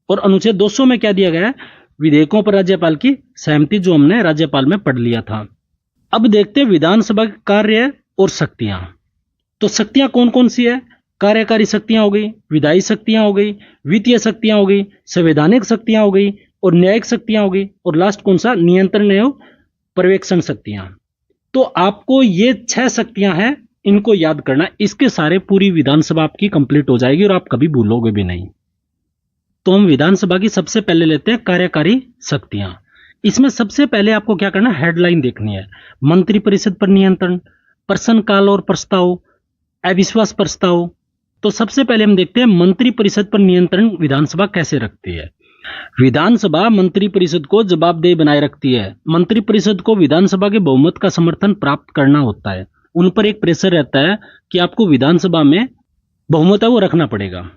और अनुच्छेद 200 में क्या दिया गया है? विधेयकों पर राज्यपाल की सहमति, जो हमने राज्यपाल में पढ़ लिया था। अब देखते हैं विधानसभा के कार्य और शक्तियां। तो शक्तियां कौन कौन सी है? कार्यकारी शक्तियां हो गई, विधायी शक्तियां हो गई, वित्तीय शक्तियां हो गई, संवैधानिक शक्तियां हो गई और न्यायिक शक्तियां हो गई, और लास्ट कौन सा? नियंत्रण एवं पर्यवेक्षण शक्तियां। तो आपको ये 6 शक्तियां हैं, इनको याद करना। इसके सारे पूरी विधानसभा आपकी कंप्लीट हो जाएगी और आप कभी भूलोगे भी नहीं। तो हम विधानसभा की सबसे पहले लेते हैं कार्यकारी शक्तियां। इसमें सबसे पहले आपको क्या करना? हेडलाइन देखनी है। मंत्रिपरिषद पर नियंत्रण, प्रश्नकाल और प्रस्ताव, अविश्वास प्रस्ताव। तो सबसे पहले हम देखते हैं मंत्रिपरिषद पर नियंत्रण विधानसभा कैसे रखती है। विधानसभा मंत्रिपरिषद को जवाबदेह बनाए रखती है। मंत्रिपरिषद को विधानसभा के बहुमत का समर्थन प्राप्त करना होता है। उन पर एक प्रेशर रहता है कि आपको विधानसभा में बहुमत है वो रखना पड़ेगा।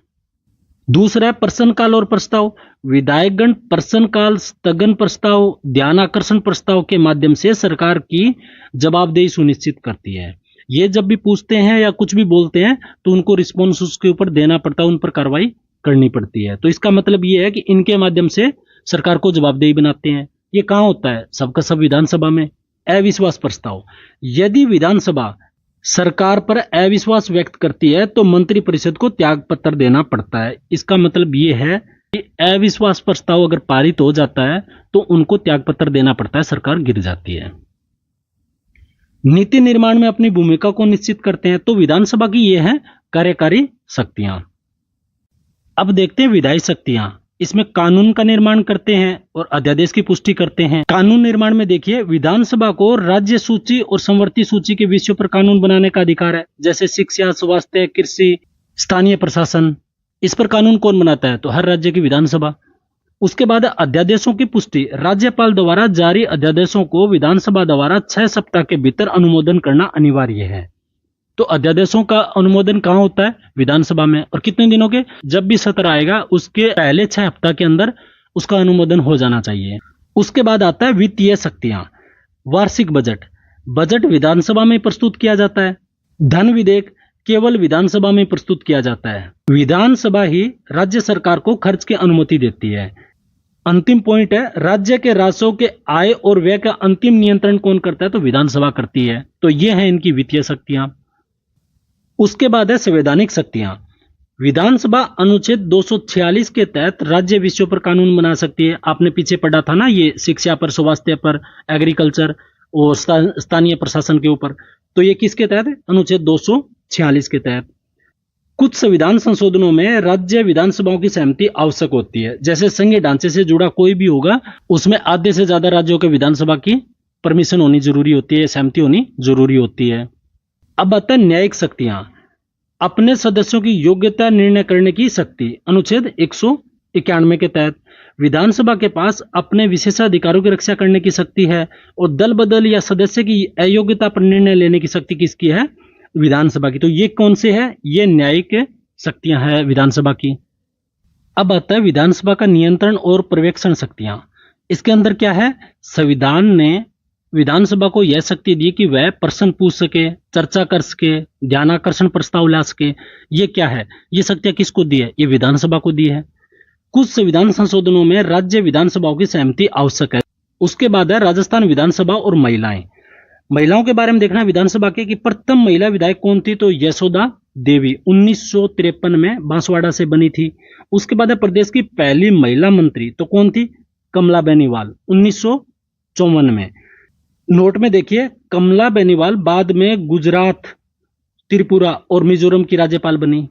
दूसरा है प्रश्नकाल और प्रस्ताव। विधायकगण प्रश्नकाल, स्थगन प्रस्ताव, ध्यानाकर्षण प्रस्ताव के माध्यम से सरकार की जवाबदेही सुनिश्चित करती है। ये जब भी पूछते हैं या कुछ भी बोलते हैं तो उनको रिस्पॉन्स उसके ऊपर देना पड़ता है, उन पर कार्रवाई करनी पड़ती है। तो इसका मतलब ये है कि इनके माध्यम से सरकार को जवाबदेही बनाते हैं। ये कहाँ होता है? सबका सब विधानसभा में। अविश्वास प्रस्ताव, यदि विधानसभा सरकार पर अविश्वास व्यक्त करती है तो मंत्रिपरिषद को त्याग पत्र देना पड़ता है। इसका मतलब यह है कि अविश्वास प्रस्ताव अगर पारित हो जाता है तो उनको त्याग पत्र देना पड़ता है, सरकार गिर जाती है। नीति निर्माण में अपनी भूमिका को निश्चित करते हैं। तो विधानसभा की यह है कार्यकारी शक्तियां। अब देखते हैं विधायी शक्तियां। इसमें कानून का निर्माण करते हैं और अध्यादेश की पुष्टि करते हैं। कानून निर्माण में देखिए, विधानसभा को राज्य सूची और संवर्ती सूची के विषयों पर कानून बनाने का अधिकार है, जैसे शिक्षा, स्वास्थ्य, कृषि, स्थानीय प्रशासन। इस पर कानून कौन बनाता है? तो हर राज्य की विधानसभा। उसके बाद अध्यादेशों की पुष्टि। राज्यपाल द्वारा जारी अध्यादेशों को विधानसभा द्वारा 6 सप्ताह के भीतर अनुमोदन करना अनिवार्य है। तो अध्यादेशों का अनुमोदन कहां होता है? विधानसभा में। और कितने दिनों के? जब भी सत्र आएगा उसके पहले 6 हफ्ता के अंदर उसका अनुमोदन हो जाना चाहिए। उसके बाद आता है वित्तीय शक्तियां। वार्षिक बजट, बजट विधानसभा में प्रस्तुत किया जाता है। धन विधेयक केवल विधानसभा में प्रस्तुत किया जाता है। विधानसभा ही राज्य सरकार को खर्च की अनुमति देती है। अंतिम पॉइंट है, राज्य के राजस्व के आय और व्यय का अंतिम नियंत्रण कौन करता है? तो विधानसभा करती है। तो ये है इनकी वित्तीय शक्तियां। उसके बाद है संवैधानिक शक्तियां। विधानसभा अनुच्छेद 246 के तहत राज्य विषयों पर कानून बना सकती है। आपने पीछे पढ़ा था ना, ये शिक्षा पर, स्वास्थ्य पर, एग्रीकल्चर और स्थानीय प्रशासन के ऊपर। तो ये किसके तहत है? अनुच्छेद 246 के तहत। कुछ संविधान संशोधनों में राज्य विधानसभाओं की सहमति आवश्यक होती है। जैसे संघीय ढांचे से जुड़ा कोई भी होगा, उसमें आधे से ज्यादा राज्यों के विधानसभा की परमिशन होनी जरूरी होती है, सहमति होनी जरूरी होती है। अब आता है न्यायिक शक्तियां। अपने सदस्यों की योग्यता निर्णय करने की शक्ति। अनुच्छेद 191 के तहत विधानसभा के पास अपने विशेषाधिकारों की रक्षा करने की शक्ति है। और दल बदल या सदस्य की अयोग्यता पर निर्णय लेने की शक्ति किसकी है? विधानसभा की। तो ये कौन से है? ये न्यायिक शक्तियां हैं विधानसभा की। अब आता है विधानसभा का नियंत्रण और पर्यवेक्षण शक्तियां। इसके अंदर क्या है? संविधान ने विधानसभा को यह शक्ति दी कि वह प्रश्न पूछ सके, चर्चा कर सके, ध्यानाकर्षण प्रस्ताव ला सके। ये क्या है? ये शक्तियां किसको दी है? ये विधानसभा को दी है। कुछ संविधान संशोधनों में राज्य विधानसभाओं की सहमति आवश्यक है। उसके बाद है राजस्थान विधानसभा और महिलाएं। महिलाओं के बारे में देखना विधानसभा के कि प्रथम महिला विधायक कौन थी? तो यशोदा देवी 1953 में बांसवाड़ा से बनी थी। उसके बाद है प्रदेश की पहली महिला मंत्री, तो कौन थी? कमला बेनीवाल 1954 में। नोट में देखिए, कमला बेनीवाल बाद में गुजरात, त्रिपुरा और मिजोरम की राज्यपाल बनी।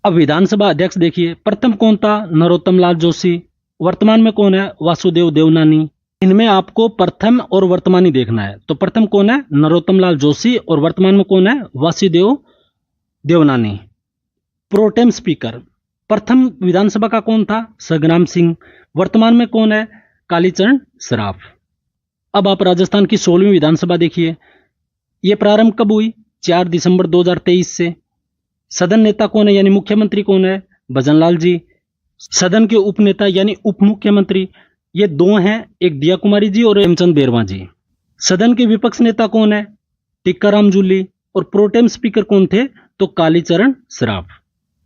अब विधानसभा अध्यक्ष देखिए, प्रथम कौन था? नरोत्तम लाल जोशी। वर्तमान में कौन है? वासुदेव देवनानी। इनमें आपको प्रथम और वर्तमानी देखना है। तो प्रथम कौन है? नरोत्तम लाल जोशी, और वर्तमान में कौन है? वासुदेव देवनानी। प्रोटेम स्पीकर प्रथम विधानसभा का कौन था? संग्राम सिंह। वर्तमान में कौन है? कालीचरण सराफ। अब आप राजस्थान की 16वीं विधानसभा देखिए, यह प्रारंभ कब हुई? 4 दिसंबर 2023 से। सदन नेता कौन है, यानी मुख्यमंत्री कौन है? भजनलाल जी। सदन के उपनेता यानी उप मुख्यमंत्री ये दो हैं, एक दिया कुमारी जी और हेमचंद बेरवा जी। सदन के विपक्ष नेता कौन है? टिक्काराम जूली। और प्रोटेम स्पीकर कौन थे? तो कालीचरण सराफ।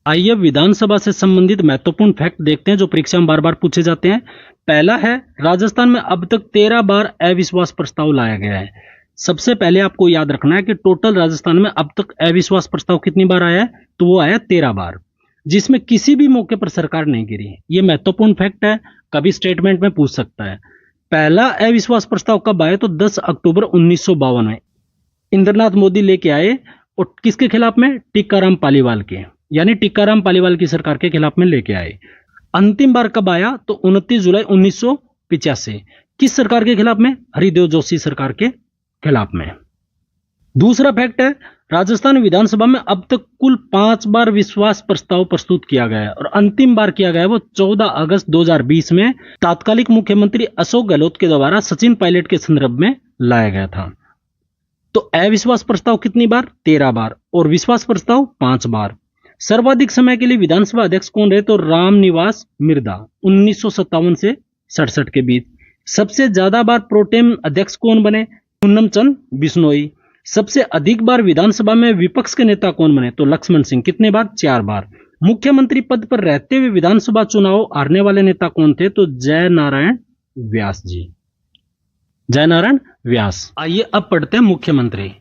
आइए विधानसभा से संबंधित महत्वपूर्ण फैक्ट देखते हैं जो परीक्षा में बार बार पूछे जाते हैं। पहला है, राजस्थान में अब तक 13 बार अविश्वास प्रस्ताव लाया गया है। सबसे पहले आपको याद रखना है कि टोटल राजस्थान में अब तक अविश्वास प्रस्ताव कितनी बार आया है? तो वो आया 13 बार, जिसमें किसी भी मौके पर सरकार नहीं गिरी। ये महत्वपूर्ण फैक्ट है, कभी स्टेटमेंट में पूछ सकता है। पहला अविश्वास प्रस्ताव कब आया? तो 10 अक्टूबर 1952 में इंद्रनाथ मोदी लेके आए, और किसके खिलाफ में? टिक्काराम पालीवाल के, यानी टिक्काराम पालीवाल की सरकार के खिलाफ में लेके आए। अंतिम बार कब आया? तो 29 जुलाई 1985। किस सरकार के खिलाफ में? हरिदेव जोशी सरकार के खिलाफ में। दूसरा फैक्ट है, राजस्थान विधानसभा में अब तक कुल 5 बार विश्वास प्रस्ताव प्रस्तुत किया गया है, और अंतिम बार किया गया वो 14 अगस्त 2020 में तात्कालिक मुख्यमंत्री अशोक गहलोत के द्वारा सचिन पायलट के संदर्भ में लाया गया था। तो अविश्वास प्रस्ताव कितनी बार? 13 बार, और विश्वास प्रस्ताव 5 बार। सर्वाधिक समय के लिए विधानसभा अध्यक्ष कौन रहे? तो रामनिवास मिर्धा 1957 से 67 के बीच। सबसे ज्यादा बार प्रोटेम अध्यक्ष कौन बने? पूनम चंद बिश्नोई। सबसे अधिक बार विधानसभा में विपक्ष के नेता कौन बने? तो लक्ष्मण सिंह। कितने बार? 4 बार। मुख्यमंत्री पद पर रहते हुए विधानसभा चुनाव हारने वाले नेता कौन थे? तो जयनारायण व्यास जी, जयनारायण व्यास। आइए अब पढ़ते हैं मुख्यमंत्री।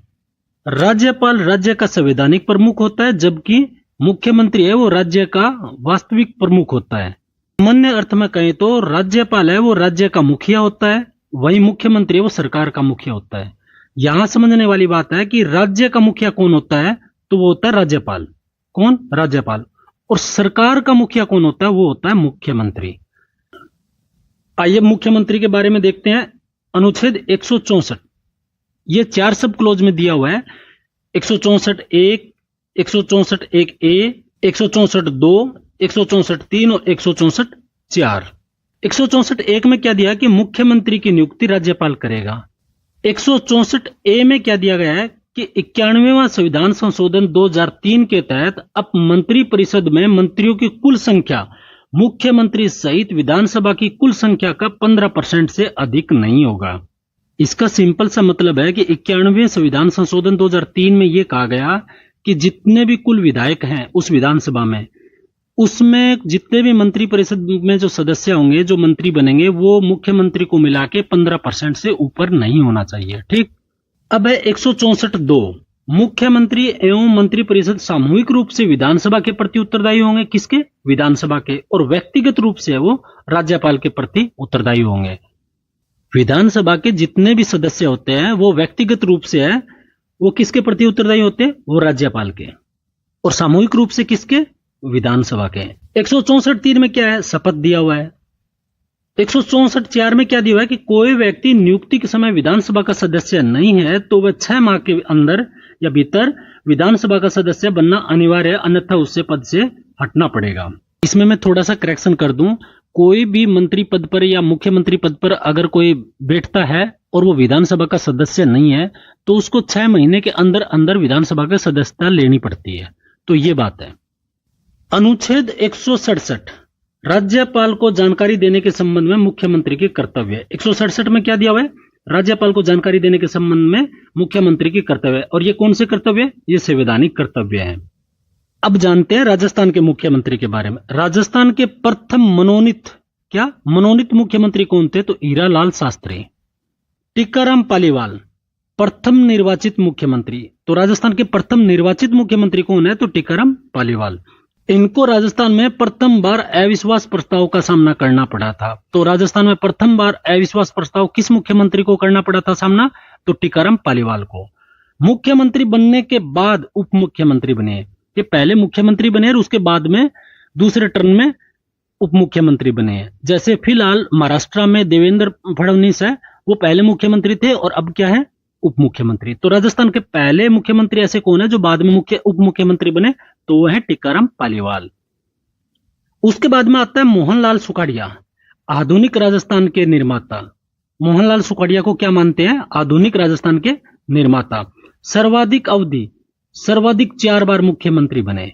राज्यपाल राज्य का संवैधानिक प्रमुख होता है, जबकि मुख्यमंत्री है वो राज्य का वास्तविक प्रमुख होता है। सामान्य अर्थ में कहें तो राज्यपाल है वो राज्य का मुखिया होता है, वही मुख्यमंत्री है वो सरकार का मुखिया होता है। यहां समझने वाली बात है कि राज्य का मुखिया कौन होता है? तो वो होता है राज्यपाल। कौन? राज्यपाल। और सरकार का मुखिया कौन होता है? वो होता है मुख्यमंत्री। आइए मुख्यमंत्री के बारे में देखते हैं। अनुच्छेद 164 ये 4 सब क्लोज में दिया हुआ है। 164(1), 164(1)(a), 164(2), 164(3) और 164(4). 164(1) में क्या दिया कि मुख्यमंत्री की नियुक्ति राज्यपाल करेगा। 164(a) में क्या दिया गया है कि 91वां संविधान संशोधन 2003 के तहत अब मंत्री परिषद में मंत्रियों की कुल संख्या मुख्यमंत्री सहित विधानसभा की कुल संख्या का 15% से अधिक नहीं होगा। इसका सिंपल सा मतलब है कि 91वें संविधान संशोधन 2003 में यह कहा गया कि जितने भी कुल विधायक हैं उस विधानसभा में, उसमें जितने भी मंत्री परिषद में जो सदस्य होंगे, जो मंत्री बनेंगे, वो मुख्यमंत्री को मिला के 15% से ऊपर नहीं होना चाहिए। ठीक। अब है 164(2), मुख्यमंत्री एवं मंत्रिपरिषद सामूहिक रूप से विधानसभा के प्रति उत्तरदायी होंगे। किसके? विधानसभा के। और व्यक्तिगत रूप से वो राज्यपाल के प्रति उत्तरदायी होंगे। विधानसभा के जितने भी सदस्य होते हैं वो व्यक्तिगत रूप से है वो किसके प्रति उत्तरदायी होते हैं? वो राज्यपाल के। और सामूहिक रूप से किसके? विधानसभा के। 164(3) में क्या है? शपथ दिया हुआ है। 164(4) में क्या दिया हुआ है कि कोई व्यक्ति नियुक्ति के समय विधानसभा का सदस्य नहीं है तो वह 6 माह के अंदर या भीतर विधानसभा का सदस्य बनना अनिवार्य है, अन्यथा उससे पद से हटना पड़ेगा। इसमें मैं थोड़ा सा करेक्शन कर दूं, कोई भी मंत्री पद पर या मुख्यमंत्री पद पर अगर कोई बैठता है और वो विधानसभा का सदस्य नहीं है तो उसको 6 महीने के अंदर अंदर विधानसभा का सदस्यता लेनी पड़ती है। तो ये बात है। अनुच्छेद 167 राज्यपाल को जानकारी देने के संबंध में मुख्यमंत्री के कर्तव्य। 167 में क्या दिया हुआ है? राज्यपाल को जानकारी देने के संबंध में मुख्यमंत्री की कर्तव्य। और ये कौन से कर्तव्य? ये संवैधानिक कर्तव्य है। अब जानते हैं राजस्थान के मुख्यमंत्री के बारे में। राजस्थान के प्रथम मनोनीत मुख्यमंत्री कौन थे? तो हीरालाल शास्त्री। टिक्काराम पालीवाल प्रथम निर्वाचित मुख्यमंत्री, तो राजस्थान के प्रथम निर्वाचित मुख्यमंत्री कौन है? तो टीकाराम पालीवाल। इनको राजस्थान में प्रथम बार अविश्वास प्रस्ताव का सामना करना पड़ा था। तो राजस्थान में प्रथम बार अविश्वास प्रस्ताव किस मुख्यमंत्री को करना पड़ा था सामना? तो टीकाराम पालीवाल को। मुख्यमंत्री बनने के बाद उप मुख्यमंत्री बने, ये पहले मुख्यमंत्री बने और उसके बाद में दूसरे टर्म में उप मुख्यमंत्री बने हैं। जैसे फिलहाल महाराष्ट्र में देवेंद्र फडणवीस है, वो पहले मुख्यमंत्री थे और अब क्या है? उप मुख्यमंत्री। तो राजस्थान के पहले मुख्यमंत्री ऐसे कौन है जो बाद में उप मुख्यमंत्री बने? तो वो है टीकाराम पालीवाल। उसके बाद में आता है मोहनलाल सुखाड़िया, आधुनिक राजस्थान के निर्माता। मोहनलाल सुखाड़िया को क्या मानते हैं? आधुनिक राजस्थान के निर्माता। सर्वाधिक अवधि, सर्वाधिक 4 बार मुख्यमंत्री बने,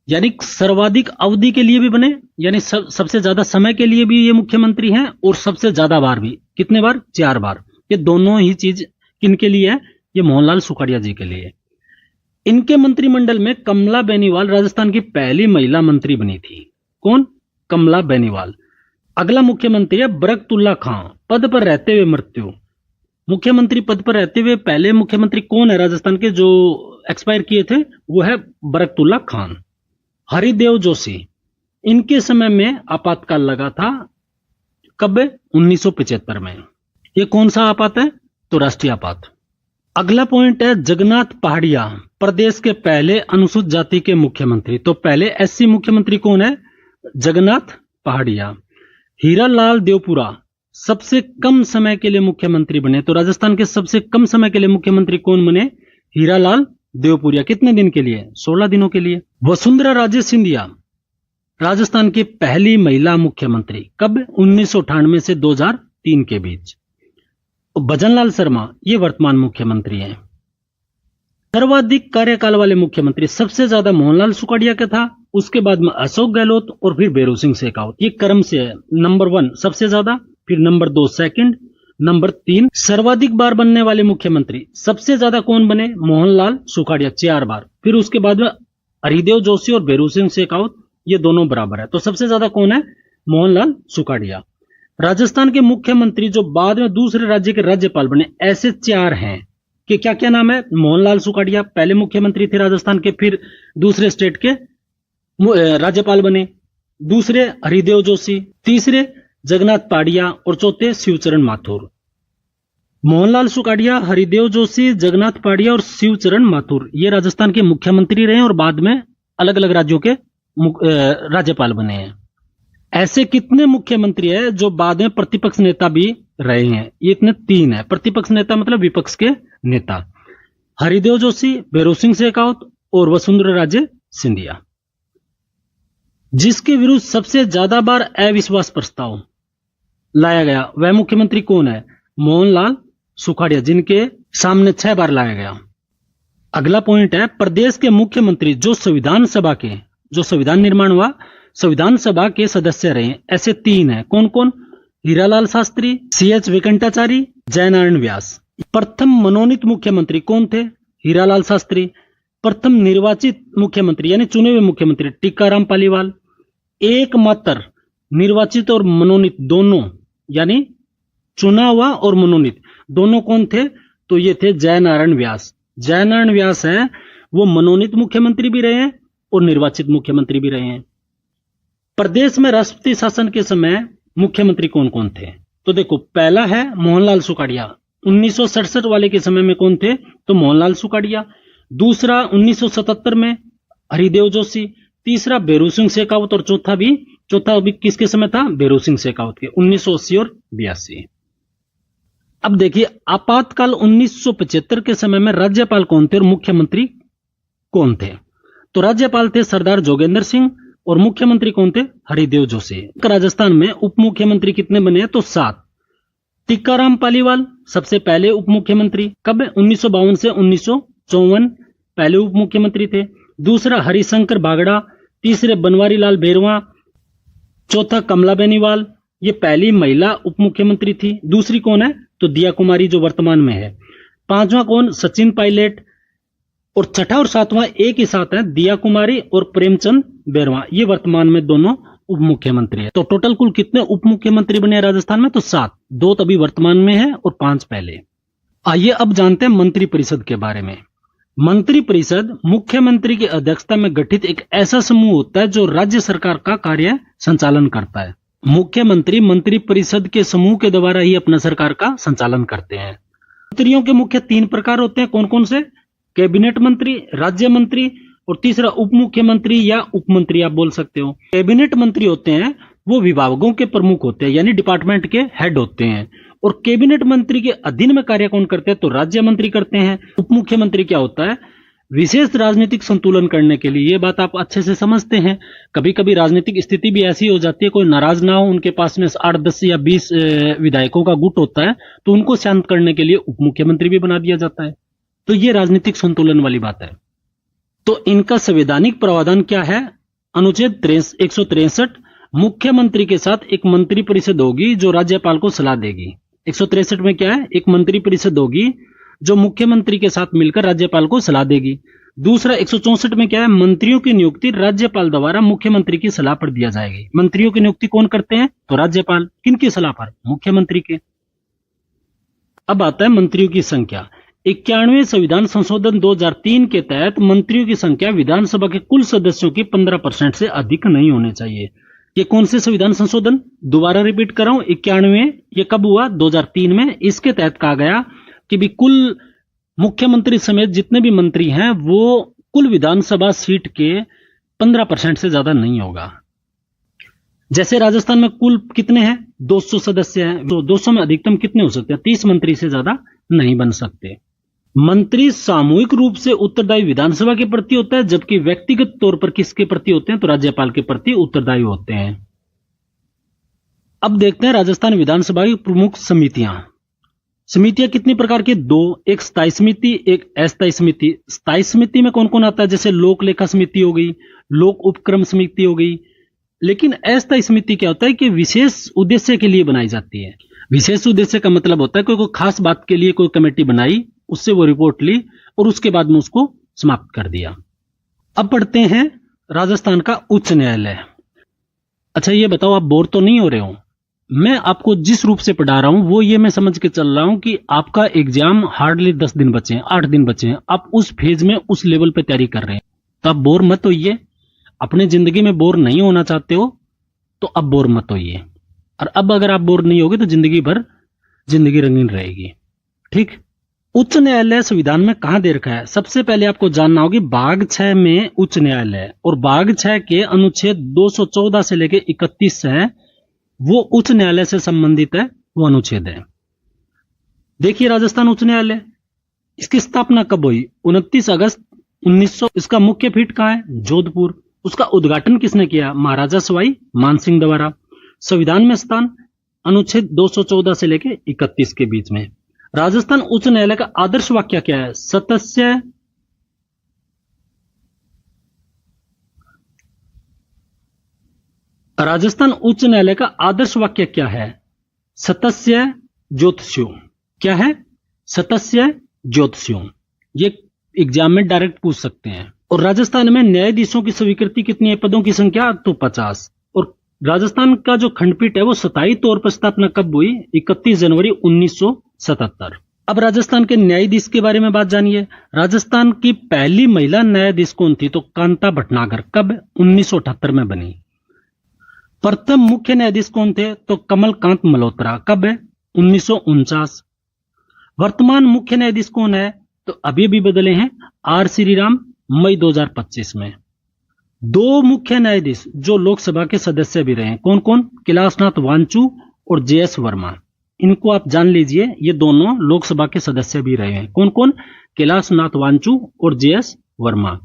यानी सर्वाधिक अवधि के लिए भी बने, यानी सबसे ज्यादा समय के लिए भी ये मुख्यमंत्री हैं और सबसे ज्यादा बार भी। कितने बार? 4 बार। ये दोनों ही चीज किनके लिए है? ये मोहनलाल सुखाड़िया जी के लिए। इनके मंत्रिमंडल में कमला बेनीवाल राजस्थान की पहली महिला मंत्री बनी थी। कौन? कमला बेनीवाल। अगला मुख्यमंत्री है बरकतुल्ला खां, पद पर रहते हुए मृत्यु। मुख्यमंत्री पद पर रहते हुए पहले मुख्यमंत्री कौन है राजस्थान के जो एक्सपायर किए थे? वो है बरकतुल्ला खान। हरिदेव जोशी, इनके समय में आपातकाल लगा था। कब? 1975 में। ये कौन सा आपात है? तो राष्ट्रीय आपात। अगला पॉइंट है जगन्नाथ पहाड़िया, प्रदेश के पहले अनुसूचित जाति के मुख्यमंत्री। तो पहले एससी मुख्यमंत्री कौन है? जगन्नाथ पहाड़िया। हीरालाल देवपुरा सबसे कम समय के लिए मुख्यमंत्री बने। तो राजस्थान के सबसे कम समय के लिए मुख्यमंत्री कौन बने? हीरालाल देवपुरिया। कितने दिन के लिए? 16 दिनों के लिए। वसुंधरा राजे सिंधिया, राजस्थान की पहली महिला मुख्यमंत्री। कब? 1998 से 2003 के बीच। भजनलाल शर्मा, ये वर्तमान मुख्यमंत्री हैं। सर्वाधिक कार्यकाल वाले मुख्यमंत्री सबसे ज्यादा मोहनलाल सुखाड़िया का था, उसके बाद में अशोक गहलोत और फिर भैरों सिंह शेखावत। ये क्रम से है, नंबर 1 सबसे ज्यादा, फिर नंबर 2 सेकंड, नंबर 3 सर्वाधिक बार बनने वाले मुख्यमंत्री। सबसे ज्यादा कौन बने? मोहनलाल सुखाड़िया 4 बार। फिर उसके बाद में हरिदेव जोशी और भैरों सिंह शेखावत, ये दोनों बराबर है। तो सबसे ज्यादा कौन है? मोहनलाल सुखाड़िया। राजस्थान के मुख्यमंत्री जो बाद में दूसरे राज्य के राज्यपाल बने, ऐसे 4 हैं कि क्या क्या नाम है? मोहनलाल सुखाड़िया पहले मुख्यमंत्री थे राजस्थान के, फिर दूसरे स्टेट के राज्यपाल बने। दूसरे हरिदेव जोशी, तीसरे जगन्नाथ पहाड़िया और चौथे शिवचरण माथुर। मोहनलाल सुखाड़िया, हरिदेव जोशी, जगन्नाथ पहाड़िया और शिवचरण माथुर ये राजस्थान के मुख्यमंत्री रहे और बाद में अलग अलग राज्यों के राज्यपाल बने हैं। ऐसे कितने मुख्यमंत्री हैं जो बाद में प्रतिपक्ष नेता भी रहे हैं? ये इतने 3 है। प्रतिपक्ष नेता मतलब विपक्ष के नेता। हरिदेव जोशी, भैरों सिंह शेखावत और वसुंधरा राजे सिंधिया। जिसके विरुद्ध सबसे ज्यादा बार अविश्वास प्रस्ताव लाया गया वह मुख्यमंत्री कौन है? मोहनलाल सुखाड़िया, जिनके सामने 6 बार लाया गया। अगला पॉइंट है प्रदेश के मुख्यमंत्री जो संविधान सभा के, जो संविधान निर्माण हुआ, संविधान सभा के सदस्य रहे, ऐसे 3 हैं। कौन कौन? हीरालाल शास्त्री, CH वेंकटाचारी, जयनारायण व्यास। प्रथम मनोनीत मुख्यमंत्री कौन थे? हीरालाल शास्त्री। प्रथम निर्वाचित मुख्यमंत्री यानी चुने हुए मुख्यमंत्री टीकाराम पालीवाल। एकमात्र निर्वाचित और मनोनीत दोनों, यानी चुना हुआ और मनोनीत दोनों कौन थे? तो ये थे जयनारायण व्यास। जयनारायण व्यास है वो मनोनीत मुख्यमंत्री भी रहे हैं और निर्वाचित मुख्यमंत्री भी रहे हैं। प्रदेश में राष्ट्रपति शासन के समय मुख्यमंत्री कौन कौन थे? तो देखो, पहला है मोहनलाल सुखाड़िया। 1967 वाले के समय में कौन थे? तो मोहनलाल सुखाड़िया। दूसरा 1977 में हरिदेव जोशी। तीसरा भैरों सिंह शेखावत और चौथा भी किसके समय था? भैरों सिंह शेखावत के, 1980 और 82। अब देखिए, आपातकाल 1975 के समय में राज्यपाल कौन थे और मुख्यमंत्री कौन थे? तो राज्यपाल थे सरदार जोगेंद्र सिंह और मुख्यमंत्री कौन थे? हरिदेव जोशी। राजस्थान में उप मुख्यमंत्री कितने बने हैं? तो 7। टीकाराम पालीवाल सबसे पहले उप मुख्यमंत्री। कब? 1952 से 1954 पहले उप मुख्यमंत्री थे। दूसरा हरिशंकर बागड़ा। तीसरे बनवारी लाल भैरवा। चौथा कमला बेनीवाल, ये पहली महिला उप मुख्यमंत्री थी। दूसरी कौन है? तो दिया कुमारी जो वर्तमान में है। 5वां कौन? सचिन पायलट। और 6ठा और 7वां एक ही साथ है, दिया कुमारी और प्रेमचंद बैरवा। ये वर्तमान में दोनों उप मुख्यमंत्री है। तो टोटल कुल कितने उप मुख्यमंत्री बने राजस्थान में? तो 7। 2 तभी वर्तमान में है और 5 पहले। आइए अब जानते हैं मंत्रिपरिषद के बारे में। मंत्रिपरिषद मुख्यमंत्री की अध्यक्षता में गठित एक ऐसा समूह होता है जो राज्य सरकार का कार्य संचालन करता है। मुख्यमंत्री मंत्रिपरिषद के समूह के द्वारा ही अपना सरकार का संचालन करते हैं। मंत्रियों के मुख्य 3 प्रकार होते हैं। कौन कौन से? कैबिनेट मंत्री, राज्य मंत्री और तीसरा उप मुख्यमंत्री या उपमंत्री आप बोल सकते हो। कैबिनेट मंत्री होते हैं वो विभागों के प्रमुख होते हैं, यानी डिपार्टमेंट के हेड होते हैं। और कैबिनेट मंत्री के अधीन में कार्य कौन करते हैं? तो राज्य मंत्री करते हैं। उप मुख्यमंत्री क्या होता है? विशेष राजनीतिक संतुलन करने के लिए। ये बात आप अच्छे से समझते हैं। कभी कभी राजनीतिक स्थिति भी ऐसी हो जाती है, कोई नाराज ना हो, उनके पास में 8, 10 या 20 विधायकों का गुट होता है, तो उनको शांत करने के लिए उप मुख्यमंत्री भी बना दिया जाता है। तो ये राजनीतिक संतुलन वाली बात है। तो इनका संवैधानिक प्रावधान क्या है? अनुच्छेद 163, मुख्यमंत्री के साथ एक मंत्रिपरिषद होगी जो राज्यपाल को सलाह देगी। 163 में क्या है? एक मंत्रिपरिषद होगी जो मुख्यमंत्री के साथ मिलकर राज्यपाल को सलाह देगी। दूसरा 164 में क्या है? मंत्रियों की नियुक्ति राज्यपाल द्वारा मुख्यमंत्री की सलाह पर दिया जाएगी। मंत्रियों की नियुक्ति कौन करते हैं? तो राज्यपाल। किनकी सलाह पर? मुख्यमंत्री के। अब आता है मंत्रियों की संख्या। 91वें संविधान संशोधन 2003 के तहत मंत्रियों की संख्या विधानसभा के कुल सदस्यों की 15% से अधिक नहीं होने चाहिए। ये कौन से संविधान संशोधन? दोबारा रिपीट कर रहा हूं, 91। ये कब हुआ? 2003 में। इसके तहत कहा गया कि भी कुल मुख्यमंत्री समेत जितने भी मंत्री हैं वो कुल विधानसभा सीट के 15% से ज्यादा नहीं होगा। जैसे राजस्थान में कुल कितने हैं? 200 सदस्य हैं, तो 200 में अधिकतम कितने हो सकते हैं? 30 मंत्री से ज्यादा नहीं बन सकते। मंत्री सामूहिक रूप से उत्तरदायी विधानसभा के प्रति होता है, जबकि व्यक्तिगत तौर पर किसके प्रति होते हैं? तो राज्यपाल के प्रति उत्तरदायी होते हैं। अब देखते हैं राजस्थान विधानसभा की प्रमुख समितियां। समितियां कितनी प्रकार की? 2। एक स्थायी समिति, एक अस्थायी समिति। स्थायी समिति में कौन कौन आता है? जैसे लोक लेखा समिति हो गई, लोक उपक्रम समिति हो गई। लेकिन अस्थायी समिति क्या होता है कि विशेष उद्देश्य के लिए बनाई जाती है। विशेष उद्देश्य का मतलब होता है कोई खास बात के लिए कोई कमेटी बनाई, उससे वो रिपोर्ट ली और उसके बाद में उसको समाप्त कर दिया। अब पढ़ते हैं राजस्थान का उच्च न्यायालय। अच्छा ये बताओ, आप बोर तो नहीं हो रहे हो? मैं आपको जिस रूप से पढ़ा रहा हूं वो ये मैं समझ के चल रहा हूं कि आपका एग्जाम हार्डली 10 दिन बचे हैं, 8 दिन बचे हैं। आप उस फेज में, उस लेवल पे तैयारी कर रहे हैं, तो आप बोर मत होइए। अपने जिंदगी में बोर नहीं होना चाहते हो तो अब बोर मत होइए। और अब अगर आप बोर नहीं होगे तो जिंदगी भर जिंदगी रंगीन रहेगी। ठीक। उच्च न्यायालय संविधान में कहां दे रखा है? सबसे पहले आपको जानना होगा भाग 6 में उच्च न्यायालय, और भाग 6 के अनुच्छेद 214 से लेकर 31 है, वो उच्च न्यायालय से संबंधित है, वो अनुच्छेद है। देखिए राजस्थान उच्च न्यायालय, इसकी स्थापना कब हुई? 29 अगस्त 1900। इसका मुख्य पीठ कहां है? जोधपुर। उसका उद्घाटन किसने किया? महाराजा सवाई मानसिंह द्वारा। संविधान में स्थान अनुच्छेद 214 से लेकर 31 के बीच में। राजस्थान उच्च न्यायालय का आदर्श वाक्य क्या है? सत्य। राजस्थान उच्च न्यायालय का आदर्श वाक्य क्या है? सत्य ज्योतिष्यो। क्या है? सत्य ज्योतिष्यो। ये एग्जाम में डायरेक्ट पूछ सकते हैं। और राजस्थान में न्यायाधीशों की स्वीकृति कितनी है? पदों की संख्या तो 50। और राजस्थान का जो खंडपीठ है वो स्थायी तौर पर स्थापना कब हुई? 31 जनवरी 1977। अब राजस्थान के न्यायाधीश के बारे में बात जानिए। राजस्थान की पहली महिला न्यायाधीश कौन थी? तो कांता भटनागर। कब? 1978 में बनी। प्रथम मुख्य न्यायाधीश कौन थे? तो कमलकांत मल्होत्रा। कब है? 1949। वर्तमान मुख्य न्यायाधीश कौन है? तो अभी भी बदले हैं, आर श्रीराम, मई 2025 में। 2 मुख्य न्यायाधीश जो लोकसभा के सदस्य भी रहे, कौन कौन? कैलाशनाथ वांचू और जेएस वर्मा। इनको आप जान लीजिए, ये दोनों लोकसभा के सदस्य भी रहे हैं। कौन कौन? कैलाशनाथ वांचू और जेएस वर्मा।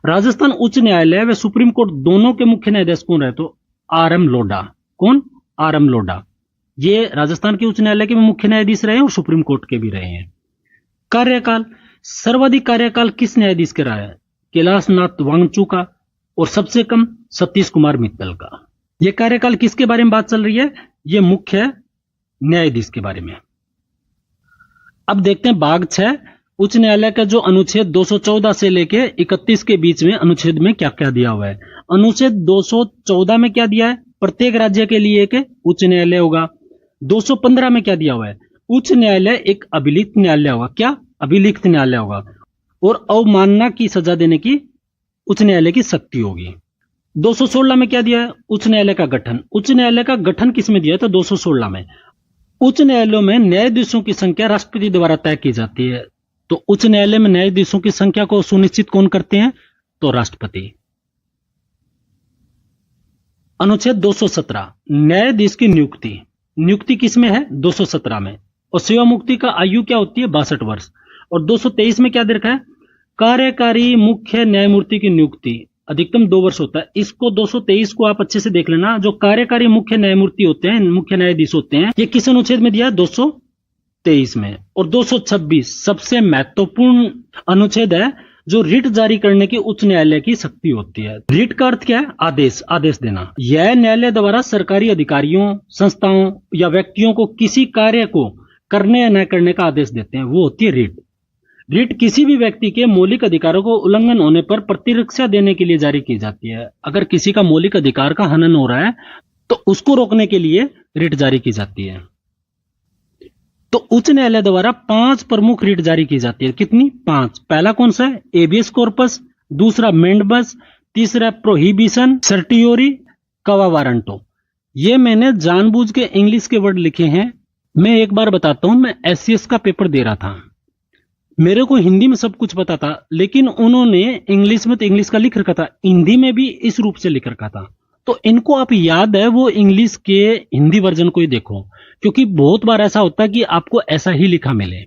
राजस्थान उच्च न्यायालय व सुप्रीम कोर्ट दोनों के मुख्य न्यायाधीश कौन रहे? तो आरएम लोढ़ा। कौन? आरएम लोढ़ा। ये राजस्थान के उच्च न्यायालय के मुख्य न्यायाधीश रहे हैं और सुप्रीम कोर्ट के भी रहे हैं। कार्यकाल, सर्वाधिक कार्यकाल किस न्यायाधीश के रहा है? कैलाशनाथ वांचू का, और सबसे कम सतीश कुमार मित्तल का। यह कार्यकाल किसके बारे में बात चल रही है? यह मुख्य न्यायाधीश के बारे में। अब देखते हैं भाग 6 उच्च न्यायालय का जो अनुच्छेद 214 से लेके 31 के बीच में अनुच्छेद में क्या क्या दिया हुआ है। अनुच्छेद 214 में क्या दिया है? प्रत्येक राज्य के लिए एक उच्च न्यायालय होगा। 215 में क्या दिया हुआ है? उच्च न्यायालय एक अभिलिखित न्यायालय होगा। क्या? अभिलिखित न्यायालय होगा। और अवमानना की सजा देने की उच्च न्यायालय की शक्ति होगी। 216 में क्या दिया है? उच्च न्यायालय का गठन। उच्च न्यायालय का गठन किसमें दिया है? तो 216 में। उच्च न्यायालयों में न्यायाधीशों की संख्या राष्ट्रपति द्वारा तय की जाती है। तो उच्च न्यायालय में न्यायाधीशों की संख्या को सुनिश्चित कौन करते हैं? तो राष्ट्रपति। अनुच्छेद 217 न्यायाधीश की नियुक्ति। नियुक्ति किसमें है? 217 में। और सेवा मुक्ति का आयु क्या होती है? 62 वर्ष। और 223 में क्या दे रखा है? कार्यकारी मुख्य न्यायमूर्ति की नियुक्ति अधिकतम 2 वर्ष होता है। इसको 223 को आप अच्छे से देख लेना। जो कार्यकारी मुख्य न्यायमूर्ति होते हैं, मुख्य न्यायाधीश होते हैं, ये किस अनुच्छेद में दिया है? 223 में। और 226 सबसे महत्वपूर्ण अनुच्छेद है, जो रिट जारी करने की उच्च न्यायालय की शक्ति होती है। रिट का अर्थ क्या है? आदेश, आदेश देना। यह न्यायालय द्वारा सरकारी अधिकारियों, संस्थाओं या व्यक्तियों को किसी कार्य को करने या न करने का आदेश देते हैं, वो होती है रिट। रिट किसी भी व्यक्ति के मौलिक अधिकारों को उल्लंघन होने पर प्रतिरक्षा देने के लिए जारी की जाती है। अगर किसी का मौलिक अधिकार का हनन हो रहा है तो उसको रोकने के लिए रिट जारी की जाती है। तो उच्च न्यायालय द्वारा 5 प्रमुख रिट जारी की जाती है। कितनी? 5। पहला कौन सा है? एबियस कॉर्पस, दूसरा मेंडबस, तीसरा प्रोहिबिशन, सर्टियोरी, कवा वारंटो। ये मैंने जानबूझ के इंग्लिश के वर्ड लिखे हैं। मैं एक बार बताता हूं, मैं एससीएस का पेपर दे रहा था, मेरे को हिंदी में सब कुछ पता था, लेकिन उन्होंने इंग्लिश में तो इंग्लिश का लिख रखा था, हिंदी में भी इस रूप से लिख रखा था। तो इनको आप याद है वो इंग्लिश के हिंदी वर्जन को ही देखो, क्योंकि बहुत बार ऐसा होता है कि आपको ऐसा ही लिखा मिले।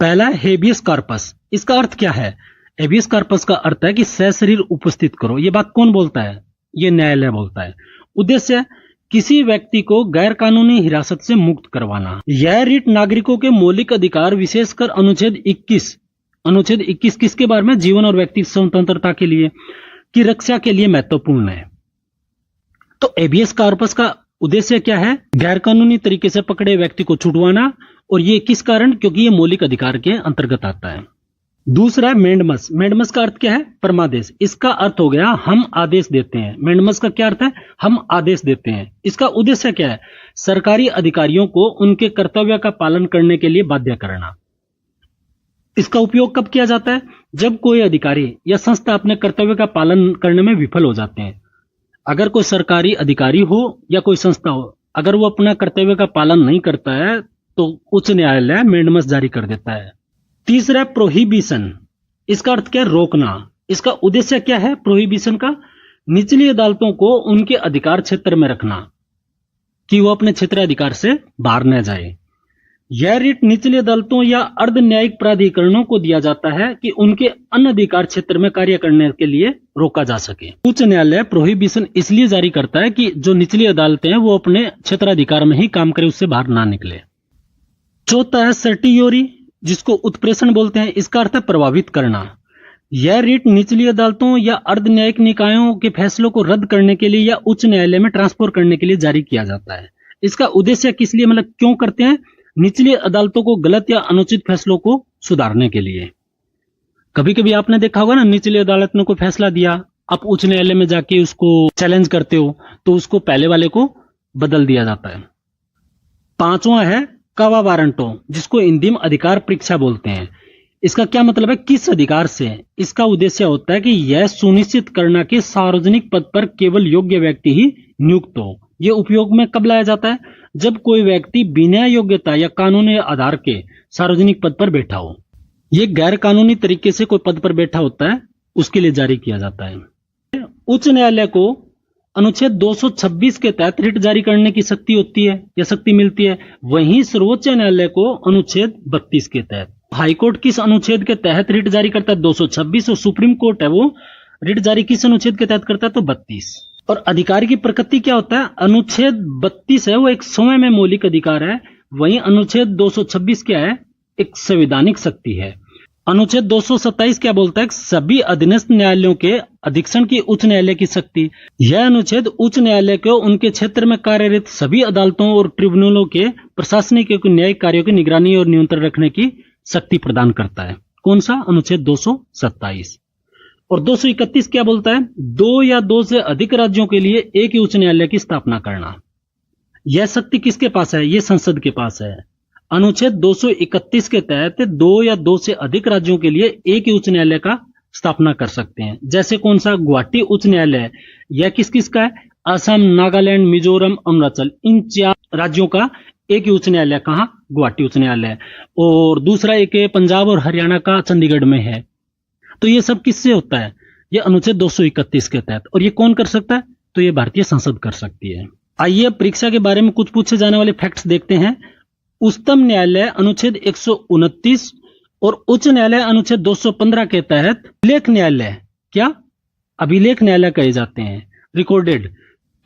पहला हेबियस कॉर्पस। इसका अर्थ क्या है? हेबियस कॉर्पस का अर्थ है कि सशरीर उपस्थित करो। ये बात कौन बोलता है? ये न्यायालय बोलता है। उद्देश्य किसी व्यक्ति को गैर कानूनी हिरासत से मुक्त करवाना। यह रिट नागरिकों के मौलिक अधिकार, विशेषकर अनुच्छेद 21 किसके बारे में? जीवन और व्यक्ति स्वतंत्रता के लिए की रक्षा के लिए महत्वपूर्ण है। तो हेबियस कॉर्पस का उद्देश्य क्या है? गैर कानूनी तरीके से पकड़े व्यक्ति को छुड़वाना। और ये किस कारण? क्योंकि ये मौलिक अधिकार के अंतर्गत आता है। दूसरा है मेंडमस। मेंडमस का अर्थ क्या है? परमादेश। इसका अर्थ हो गया हम आदेश देते हैं। मेंडमस का क्या अर्थ है? हम आदेश देते हैं। इसका उद्देश्य क्या है? सरकारी अधिकारियों को उनके कर्तव्य का पालन करने के लिए बाध्य करना। इसका उपयोग कब किया जाता है? जब कोई अधिकारी या संस्था अपने कर्तव्य का पालन करने में विफल हो जाते हैं। अगर कोई सरकारी अधिकारी हो या कोई संस्था हो, अगर वो अपना कर्तव्य का पालन नहीं करता है तो उच्च न्यायालय मेंडमस जारी कर देता है। तीसरा प्रोहिबिशन। इसका अर्थ क्या है? रोकना। इसका उद्देश्य क्या है प्रोहिबिशन का? निचली अदालतों को उनके अधिकार क्षेत्र में रखना कि वो अपने क्षेत्र अधिकार से बाहर न जाए। यह रिट निचली अदालतों या अर्ध न्यायिक प्राधिकरणों को दिया जाता है कि उनके अन्य अधिकार क्षेत्र में कार्य करने के लिए रोका जा सके। उच्च न्यायालय प्रोहिबिशन इसलिए जारी करता है कि जो निचली अदालतें हैं वो अपने क्षेत्राधिकार में ही काम करे, उससे बाहर ना निकले। चौथा है सर्टियोरी, जिसको उत्प्रेषण बोलते हैं। इसका अर्थ है प्रभावित करना। यह रिट निचली अदालतों या अर्ध न्यायिक निकायों के फैसलों को रद्द करने के लिए या उच्च न्यायालय में ट्रांसफर करने के लिए जारी किया जाता है। इसका उद्देश्य किस लिए, मतलब क्यों करते हैं? निचली अदालतों को गलत या अनुचित फैसलों को सुधारने के लिए। कभी कभी आपने देखा होगा ना, निचली अदालत ने कोई फैसला दिया, आप उच्च न्यायालय में जाके उसको चैलेंज करते हो तो उसको पहले वाले को बदल दिया जाता है। पांचवा है कवा वारंटो, जिसको हिंदी में अधिकार परीक्षा बोलते हैं। इसका क्या मतलब है? किस अधिकार से? इसका उद्देश्य होता है कि यह सुनिश्चित करना कि सार्वजनिक पद पर केवल योग्य व्यक्ति ही नियुक्त हो। यह उपयोग में कब लाया जाता है? जब कोई व्यक्ति बिना योग्यता या कानूनी आधार के सार्वजनिक पद पर बैठा हो। यह गैर कानूनी तरीके से कोई पद पर बैठा होता है, उसके लिए जारी किया जाता है। उच्च न्यायालय को अनुच्छेद 226 के तहत रिट जारी करने की शक्ति होती है या शक्ति मिलती है। वहीं सर्वोच्च न्यायालय को अनुच्छेद 32 के तहत। हाईकोर्ट किस अनुच्छेद के तहत रिट जारी करता है? 226। और सुप्रीम कोर्ट है वो रिट जारी किस अनुच्छेद के तहत करता है? तो 32। और अधिकार की प्रकृति क्या होता है? अनुच्छेद 32 है वो एक समय में मौलिक अधिकार है, वहीं अनुच्छेद 226 क्या है? एक संवैधानिक शक्ति है। अनुच्छेद 227 क्या बोलता है? सभी अधीनस्थ न्यायालयों के अधीक्षण की उच्च न्यायालय की शक्ति। यह अनुच्छेद उच्च न्यायालय को उनके क्षेत्र में कार्यरत सभी अदालतों और ट्रिब्यूनलों के प्रशासनिक न्यायिक कार्यों की निगरानी और नियंत्रण रखने की शक्ति प्रदान करता है। कौन सा? अनुच्छेद 227। और 231 क्या बोलता है? 2 या 2 से अधिक राज्यों के लिए एक ही उच्च न्यायालय की स्थापना करना। यह शक्ति किसके पास है? यह संसद के पास है। अनुच्छेद 231 के तहत 2 या 2 से अधिक राज्यों के लिए एक ही उच्च न्यायालय का स्थापना कर सकते हैं। जैसे कौन सा? गुवाहाटी उच्च न्यायालय। यह किस किस का है? असम, नागालैंड, मिजोरम, अरुणाचल, इन 4 राज्यों का एक ही उच्च न्यायालय। कहाँ? गुवाहाटी उच्च न्यायालय। और दूसरा एक है पंजाब और हरियाणा का चंडीगढ़ में है। तो ये सब किससे होता है? ये अनुच्छेद 231 के तहत। और ये कौन कर सकता है? तो ये भारतीय संसद कर सकती है। आइए परीक्षा के बारे में कुछ पूछे जाने वाले फैक्ट्स देखते हैं। उच्चतम न्यायालय अनुच्छेद 129 और उच्च न्यायालय अनुच्छेद 215 के तहत अभिलेख न्यायालय, क्या? अभिलेख न्यायालय कहे जाते हैं, रिकॉर्डेड।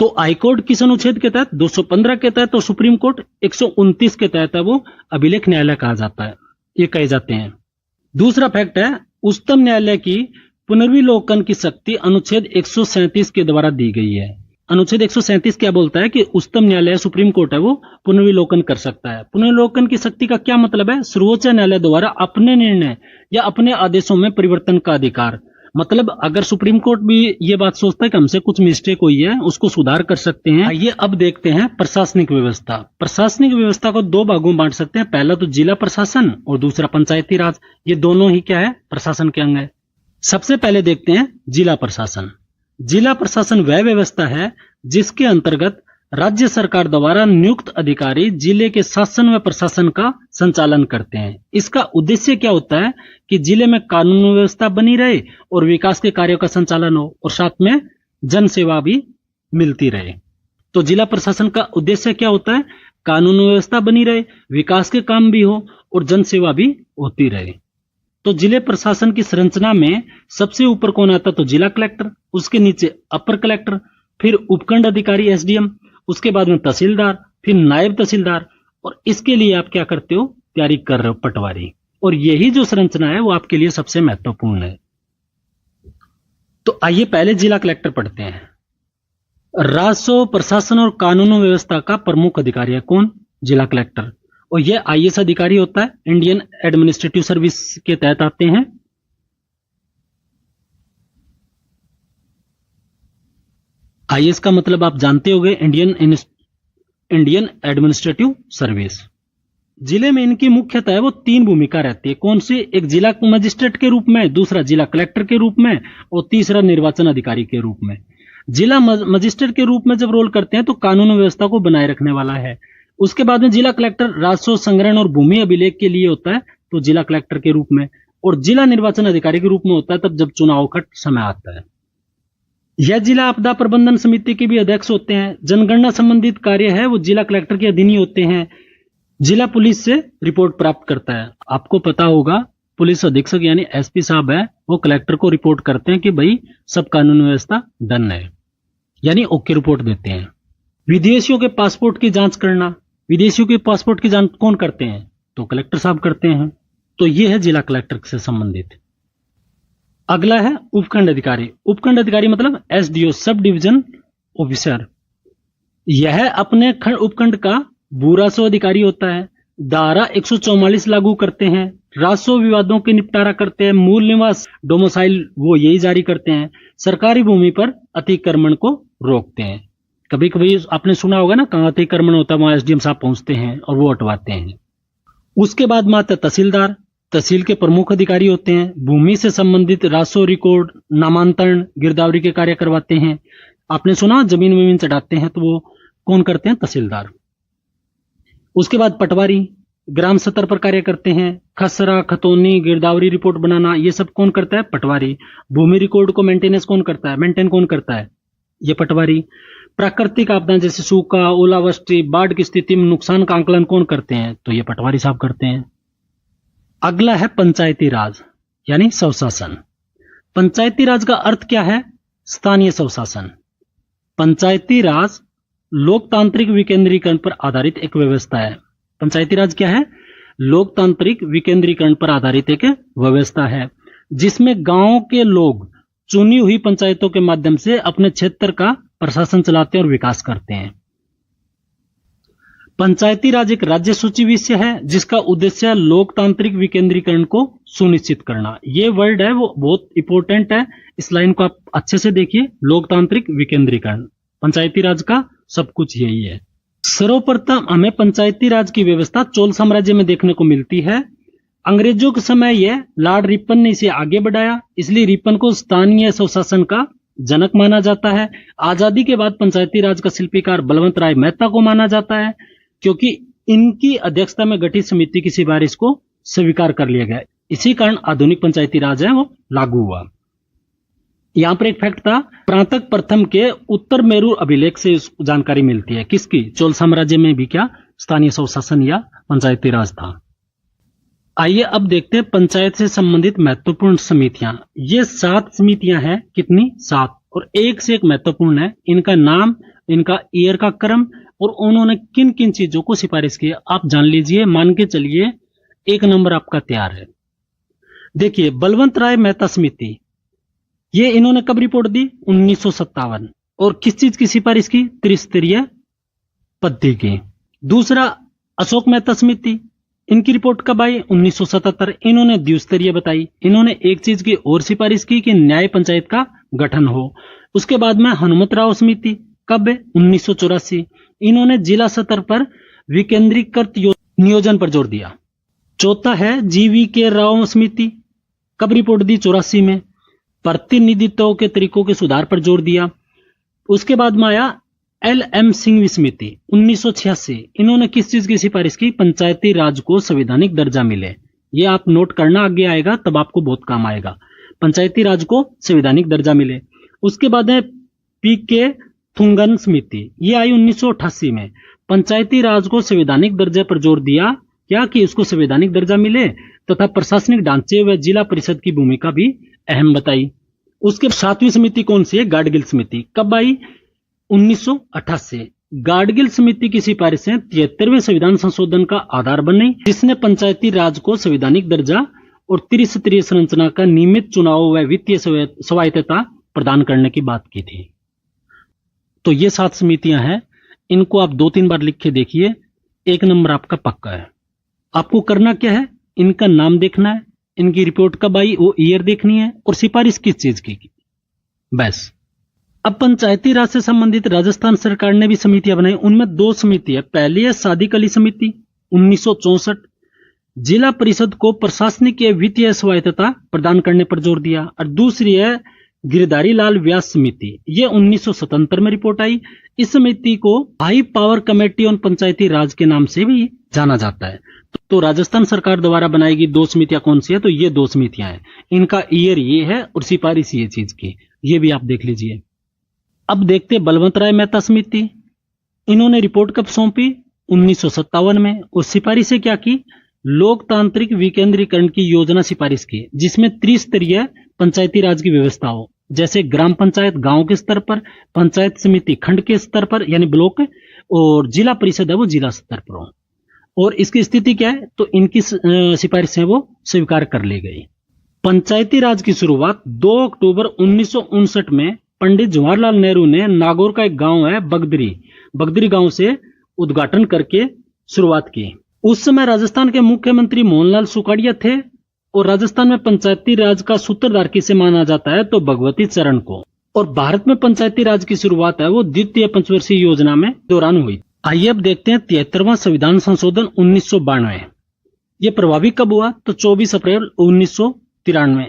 तो हाईकोर्ट किस अनुच्छेद के तहत? 215 के तहत। और सुप्रीम कोर्ट 129 के तहत है, वो अभिलेख न्यायालय कहा जाता है, ये कहे जाते हैं। दूसरा फैक्ट है, उच्चतम न्यायालय की पुनर्विलोकन की शक्ति अनुच्छेद 137 के द्वारा दी गई है। अनुच्छेद 137 क्या बोलता है? कि उच्चतम न्यायालय, सुप्रीम कोर्ट है, वो पुनर्विलोकन कर सकता है। पुनर्विलोकन की शक्ति का क्या मतलब है? सर्वोच्च न्यायालय द्वारा अपने निर्णय या अपने आदेशों में परिवर्तन का अधिकार। मतलब अगर सुप्रीम कोर्ट भी ये बात सोचता है कि हमसे कुछ मिस्टेक हुई है, उसको सुधार कर सकते हैं। आइए अब देखते हैं प्रशासनिक व्यवस्था। प्रशासनिक व्यवस्था को 2 भागों में बांट सकते हैं। पहला तो जिला प्रशासन और दूसरा पंचायती राज। ये दोनों ही क्या है? प्रशासन के अंग है। सबसे पहले देखते हैं जिला प्रशासन। जिला प्रशासन वह व्यवस्था है जिसके अंतर्गत राज्य सरकार द्वारा नियुक्त अधिकारी जिले के शासन व प्रशासन का संचालन करते हैं। इसका उद्देश्य क्या होता है? कि जिले में कानून व्यवस्था बनी रहे और विकास के कार्यों का संचालन हो, और साथ में जन सेवा भी मिलती रहे। तो जिला प्रशासन का उद्देश्य क्या होता है? कानून व्यवस्था बनी रहे, विकास के काम भी हो और जन सेवा भी होती रहे। तो जिले प्रशासन की संरचना में सबसे ऊपर कौन आता? तो जिला कलेक्टर, उसके नीचे अपर कलेक्टर, फिर उपखंड अधिकारी एसडीएम, उसके बाद में तहसीलदार, फिर नायब तहसीलदार। और इसके लिए आप क्या करते हो? तैयारी कर रहे हो पटवारी। और यही जो संरचना है वो आपके लिए सबसे महत्वपूर्ण है। तो आइए पहले जिला कलेक्टर पढ़ते हैं। राजस्व, प्रशासन और कानून व्यवस्था का प्रमुख अधिकारी है कौन? जिला कलेक्टर। और यह आईएएस अधिकारी होता है, इंडियन एडमिनिस्ट्रेटिव सर्विस के तहत आते हैं। आईएएस का मतलब आप जानते होंगे, इंडियन एडमिनिस्ट्रेटिव सर्विस। जिले में इनकी मुख्यतः वो 3 भूमिका रहती है। कौन सी? एक जिला मजिस्ट्रेट के रूप में, दूसरा जिला कलेक्टर के रूप में, और तीसरा निर्वाचन अधिकारी के रूप में। जिला मजिस्ट्रेट के रूप में जब रोल करते हैं तो कानून व्यवस्था को बनाए रखने वाला है। उसके बाद में जिला कलेक्टर राजस्व संग्रहण और भूमि अभिलेख के लिए होता है, तो जिला कलेक्टर के रूप में। और जिला निर्वाचन अधिकारी के रूप में होता है तब जब चुनाव का समय आता है। यह जिला आपदा प्रबंधन समिति के भी अध्यक्ष होते हैं। जनगणना संबंधित कार्य है वो जिला कलेक्टर के अधीन ही होते हैं। जिला पुलिस से रिपोर्ट प्राप्त करता है। आपको पता होगा, पुलिस अधीक्षक यानी एसपी साहब है, वो कलेक्टर को रिपोर्ट करते हैं कि भाई सब कानून व्यवस्था डन है, यानी ओके रिपोर्ट देते हैं। विदेशियों के पासपोर्ट की जांच करना। विदेशियों के पासपोर्ट की जांच कौन करते हैं? तो कलेक्टर साहब करते हैं। तो ये है जिला कलेक्टर से संबंधित। अगला है उपखंड अधिकारी। उपखंड अधिकारी मतलब एसडीओ, सब डिवीजन ऑफिसर। यह अपने खंड उपखंड का भू राजस्व अधिकारी होता है। धारा 144 लागू करते हैं, राजस्व विवादों के निपटारा करते हैं, मूल निवास डोमिसाइल वो यही जारी करते हैं, सरकारी भूमि पर अतिक्रमण को रोकते हैं। कभी कभी आपने सुना होगा ना, कहां अतिक्रमण होता है वहां एसडीएम साहब पहुंचते हैं और वो हटवाते हैं। उसके बाद में आता है तहसीलदार। तहसील के प्रमुख अधिकारी होते हैं, भूमि से संबंधित राजस्व रिकॉर्ड, नामांतरण, गिरदावरी के कार्य करवाते हैं। आपने सुना जमीन वमीन चढ़ाते हैं तो वो कौन करते हैं? तहसीलदार। उसके बाद पटवारी ग्राम स्तर पर कार्य करते हैं। खसरा, खतौनी, गिरदावरी रिपोर्ट बनाना, ये सब कौन करता है? पटवारी। भूमि रिकॉर्ड को मेंटेनेंस कौन करता है? मेंटेन कौन करता है? ये पटवारी। प्राकृतिक आपदा जैसे सूखा, ओलावृष्टि, बाढ़ की स्थिति में नुकसान का आंकलन कौन करते हैं? तो ये पटवारी साहब करते हैं। अगला है पंचायती राज यानी स्वशासन। पंचायती राज का अर्थ क्या है? स्थानीय स्वशासन। पंचायती राज लोकतांत्रिक विकेंद्रीकरण पर आधारित एक व्यवस्था है। पंचायती राज क्या है? लोकतांत्रिक विकेंद्रीकरण पर आधारित एक व्यवस्था है जिसमें गांव के लोग चुनी हुई पंचायतों के माध्यम से अपने क्षेत्र का प्रशासन चलाते हैं और विकास करते हैं। पंचायती राज एक राज्य सूची विषय है जिसका उद्देश्य लोकतांत्रिक विकेंद्रीकरण को सुनिश्चित करना। ये वर्ड है वो बहुत इंपॉर्टेंट है, इस लाइन को आप अच्छे से देखिए। लोकतांत्रिक विकेंद्रीकरण, पंचायती राज का सब कुछ यही है। सर्वप्रथम हमें पंचायती राज की व्यवस्था चोल साम्राज्य में देखने को मिलती है। अंग्रेजों के समय यह लॉर्ड रिपन ने इसे आगे बढ़ाया, इसलिए रिपन को स्थानीय स्वशासन का जनक माना जाता है। आजादी के बाद पंचायती राज का शिल्पीकार बलवंत राय मेहता को माना जाता है, क्योंकि इनकी अध्यक्षता में गठित समिति की सिफारिश को स्वीकार कर लिया गया। इसी कारण आधुनिक पंचायती राज है वो लागू हुआ। यहां पर एक फैक्ट था, प्रांतक प्रथम के उत्तर मेरू अभिलेख से जानकारी मिलती है। किसकी? चोल साम्राज्य में भी क्या स्थानीय स्वशासन या पंचायती राज था। आइए अब देखते हैं पंचायत से संबंधित महत्वपूर्ण समितियां। ये 7 समितियां हैं। कितनी? 7। और एक से एक महत्वपूर्ण है। इनका नाम, इनका ईयर का क्रम और उन्होंने किन किन चीजों को सिफारिश की आप जान लीजिए। मान के चलिए 1 नंबर आपका तैयार है। देखिए, बलवंत राय मेहता समिति, ये इन्होंने कब रिपोर्ट दी? 1957। और किस चीज की सिफारिश की? त्रिस्तरीय पद्धति की। दूसरा, अशोक मेहता समिति, इनकी रिपोर्ट कब आई? 1977। इन्होंने द्विस्तरीय बताई। इन्होंने एक चीज की और सिफारिश की कि न्याय पंचायत का गठन हो। उसके बाद में हनुमतराव समिति, कब है? 1984। इन्होंने जिला स्तर पर विकेंद्रीकृत नियोजन पर जोर दिया। चौथा है जीवी के राव समिति, कब रिपोर्ट दी? 84 में। प्रतिनिधित्व के तरीकों के सुधार पर जोर दिया। उसके बाद में आया LM सिंघवी समिति, 1986। इन्होंने किस चीज की सिफारिश की? पंचायती राज को संवैधानिक दर्जा मिले। ये आप नोट करना, आगे आएगा तब आपको बहुत काम आएगा। पंचायती राज को संवैधानिक दर्जा मिले। उसके बाद है PK थुंगन समिति, ये आई 1988 में। पंचायती राज को संवैधानिक दर्जे पर जोर दिया, क्या कि उसको संवैधानिक दर्जा मिले, तथा प्रशासनिक ढांचे व जिला परिषद की भूमिका भी अहम बताई। उसके 7वीं समिति कौन सी है? गाडगिल समिति, कब आई? 1988। गाडगिल समिति की सिफारिशें 73वें संविधान संशोधन का आधार बनी, जिसने पंचायती राज को संवैधानिक दर्जा और त्रिस्तरीय संरचना का नियमित चुनाव व वित्तीय स्वायत्तता प्रदान करने की बात की थी। तो ये 7 समितियां हैं। इनको आप 2-3 बार लिख के देखिए। 1 नंबर आपका पक्का है। आपको करना क्या है? इनका नाम देखना है, इनकी रिपोर्ट कब आई वो ईयर देखनी है, और सिफारिश किस चीज की, बस। अब पंचायती राज से संबंधित राजस्थान सरकार ने भी समितियां बनाई। उनमें 2 समिति है। पहली है सादिक अली समिति, 1964। जिला परिषद को प्रशासनिक या वित्तीय स्वायत्तता प्रदान करने पर जोर दिया। और दूसरी है गिरधारी लाल व्यास समिति, ये 1977 में रिपोर्ट आई। इस समिति को हाई पावर कमेटी ऑन पंचायती राज के नाम से भी जाना जाता है। तो राजस्थान सरकार द्वारा बनाई गई 2 समितियां कौन सी है? तो ये 2 समितियां हैं। इनका ईयर ये है और सिफारिश ये चीज की, ये भी आप देख लीजिए। अब देखते बलवंत राय मेहता समिति, इन्होंने रिपोर्ट कब सौंपी? 1957 में। और सिफारिश से क्या की? लोकतांत्रिक विकेंद्रीकरण की योजना सिफारिश की, जिसमें त्रिस्तरीय पंचायती राज की व्यवस्था हो, जैसे ग्राम पंचायत गांव के स्तर पर, पंचायत समिति खंड के स्तर पर यानी ब्लॉक, और जिला परिषद है वो जिला स्तर पर हो। और इसकी स्थिति क्या है? तो इनकी सिफारिशें वो स्वीकार कर ली गई। पंचायती राज की शुरुआत 2 अक्टूबर 1959 में पंडित जवाहरलाल नेहरू ने नागौर का एक गांव है बगदरी गांव से उद्घाटन करके शुरुआत की। उस समय राजस्थान के मुख्यमंत्री मोहनलाल सुखाड़िया थे, और राजस्थान में पंचायती राज का सूत्रधार किसे माना जाता है? तो भगवती चरण को। और भारत में पंचायती राज की शुरुआत है वो द्वितीय पंचवर्षीय योजना में दौरान हुई। आइए अब देखते हैं 73वां संविधान संशोधन 1992, ये प्रभावी कब हुआ? तो 24 अप्रैल 1993।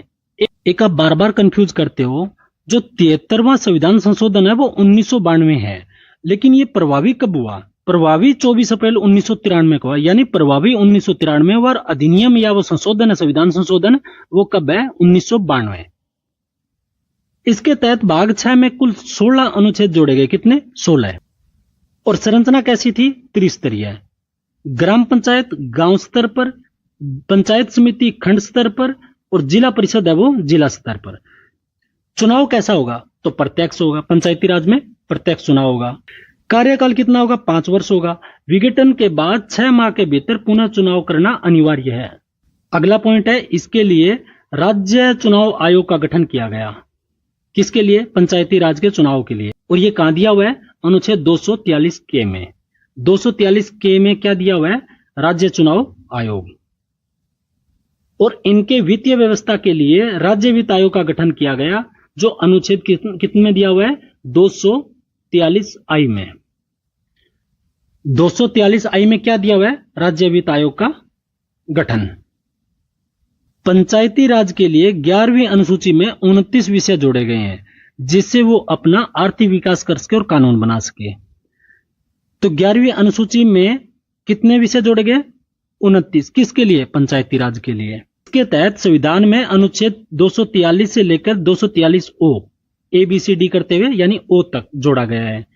एक आप बार बार कंफ्यूज करते हो, जो 73वां संविधान संशोधन है वो 1992 है, लेकिन ये प्रभावी कब हुआ? प्रभावी 24 अप्रैल 1993 को हुआ, यानी प्रभावी 1993 और अधिनियम या वो संशोधन है, संविधान संशोधन, वो कब है? 1992। इसके तहत भाग 6 में कुल 16 अनुच्छेद जोड़े गए। कितने? 16। और संरचना कैसी थी? त्रिस्तरीय। ग्राम पंचायत गांव स्तर पर, पंचायत समिति खंड स्तर पर, और जिला परिषद है वो जिला स्तर पर। चुनाव कैसा होगा? तो प्रत्यक्ष होगा। पंचायती राज में प्रत्यक्ष चुनाव होगा। कार्यकाल कितना होगा? 5 वर्ष होगा। विघटन के बाद 6 माह के भीतर पुनः चुनाव करना अनिवार्य है। अगला पॉइंट है, इसके लिए राज्य चुनाव आयोग का गठन किया गया। किसके लिए? पंचायती राज के चुनाव के लिए। और ये कहां दिया हुआ है? अनुच्छेद 243 के में। 243 के में क्या दिया हुआ है? राज्य चुनाव आयोग। और इनके वित्तीय व्यवस्था के लिए राज्य वित्त आयोग का गठन किया गया, जो अनुच्छेद कितने में दिया हुआ है? 243 आई में। 243 आई में क्या दिया हुआ है? राज्य वित्त आयोग का गठन। पंचायती राज के लिए 11वीं अनुसूची में 29 विषय जोड़े गए हैं, जिससे वो अपना आर्थिक विकास कर सके और कानून बना सके। तो 11वीं अनुसूची में कितने विषय जोड़े गए? 29। किसके लिए? पंचायती राज के लिए। इसके तहत संविधान में अनुच्छेद 243 से लेकर 243 ओ ABCD करते हुए यानी ओ तक जोड़ा गया है।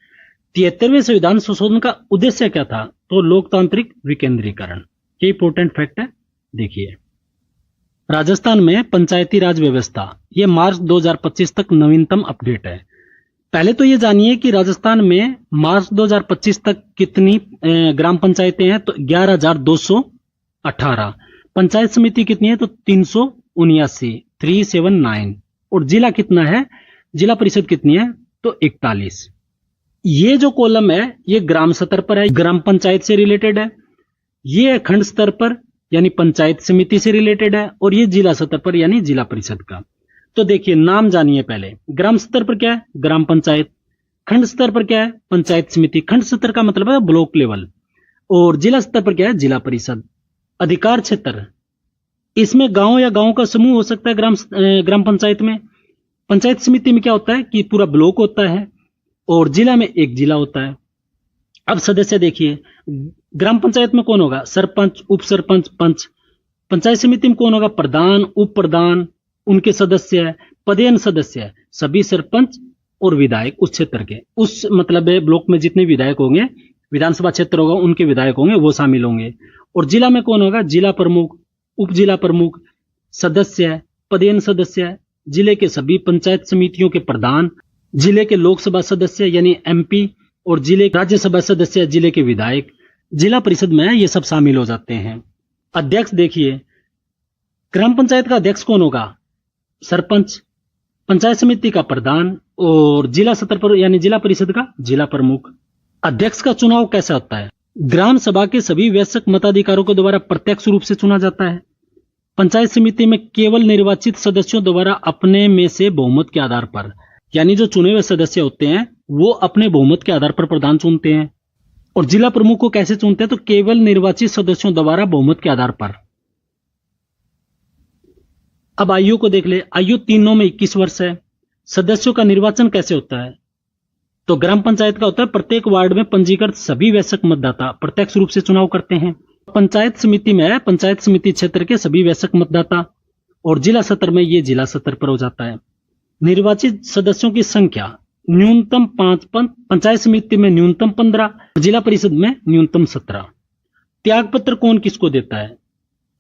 73वें संविधान संशोधन का उद्देश्य क्या था? तो लोकतांत्रिक विकेंद्रीकरण। ये इंपोर्टेंट फैक्ट है, देखिए। राजस्थान में पंचायती राज व्यवस्था, ये मार्च 2025 तक नवीनतम अपडेट है। पहले तो ये जानिए कि राजस्थान में मार्च 2025 तक कितनी ग्राम पंचायतें हैं? तो 11,218। पंचायत समिति कितनी है? तो 379 और जिला कितना है? जिला परिषद कितनी है? तो 41। ये जो कॉलम है ये ग्राम स्तर पर है, ग्राम पंचायत से रिलेटेड है। ये खंड स्तर पर यानी पंचायत समिति से रिलेटेड है, और ये जिला स्तर पर यानी जिला परिषद का। तो देखिए, नाम जानिए पहले। ग्राम स्तर पर क्या है? ग्राम पंचायत। खंड स्तर पर क्या है? पंचायत समिति। खंड स्तर का मतलब है ब्लॉक लेवल। और जिला स्तर पर क्या है? जिला परिषद। अधिकार क्षेत्र, इसमें गांव या गांव का समूह हो सकता है ग्राम पंचायत में। पंचायत समिति में क्या होता है कि पूरा ब्लॉक होता है, और जिला में एक जिला होता है। अब सदस्य देखिए, ग्राम पंचायत में कौन होगा? सरपंच, उप सरपंच, पंच। पंचायत समिति में कौन होगा? प्रधान, उप प्रधान, उनके सदस्य, पदेन सदस्य, सभी सरपंच और विधायक उस क्षेत्र के, उस मतलब ब्लॉक में जितने विधायक होंगे, विधानसभा क्षेत्र होगा उनके विधायक होंगे, वो शामिल होंगे। और जिला में कौन होगा? जिला प्रमुख, उप जिला प्रमुख, सदस्य, पदेन सदस्य, जिले के सभी पंचायत समितियों के प्रधान, जिले के लोकसभा सदस्य यानी MP, और जिले राज्यसभा सदस्य, जिले के विधायक। जिला परिषद में ये सब शामिल हो जाते हैं। अध्यक्ष देखिए, ग्राम पंचायत का अध्यक्ष कौन होगा? सरपंच। पंचायत समिति का प्रधान, और जिला स्तर पर यानी जिला परिषद का जिला प्रमुख। अध्यक्ष का चुनाव कैसा होता है? ग्राम सभा के सभी वयस्क मताधिकारों के द्वारा प्रत्यक्ष रूप से चुना जाता है। पंचायत समिति में केवल निर्वाचित सदस्यों द्वारा अपने में से बहुमत के आधार पर, यानी जो चुने हुए सदस्य होते हैं वो अपने बहुमत के आधार पर प्रधान चुनते हैं। और जिला प्रमुख को कैसे चुनते हैं? तो केवल निर्वाचित सदस्यों द्वारा बहुमत के आधार पर। अब आयु को देख ले। आयु तीनों में 21 वर्ष है। सदस्यों का निर्वाचन कैसे होता है? तो ग्राम पंचायत का होता है प्रत्येक वार्ड में पंजीकृत सभी वयस्क मतदाता प्रत्यक्ष रूप से चुनाव करते हैं। पंचायत समिति में है पंचायत समिति क्षेत्र के सभी वयस्क मतदाता, और जिला स्तर में ये जिला स्तर पर हो जाता है। निर्वाचित सदस्यों की संख्या न्यूनतम 5, पंचायत समिति में न्यूनतम 15, जिला परिषद में न्यूनतम 17। त्याग पत्र कौन किसको देता है?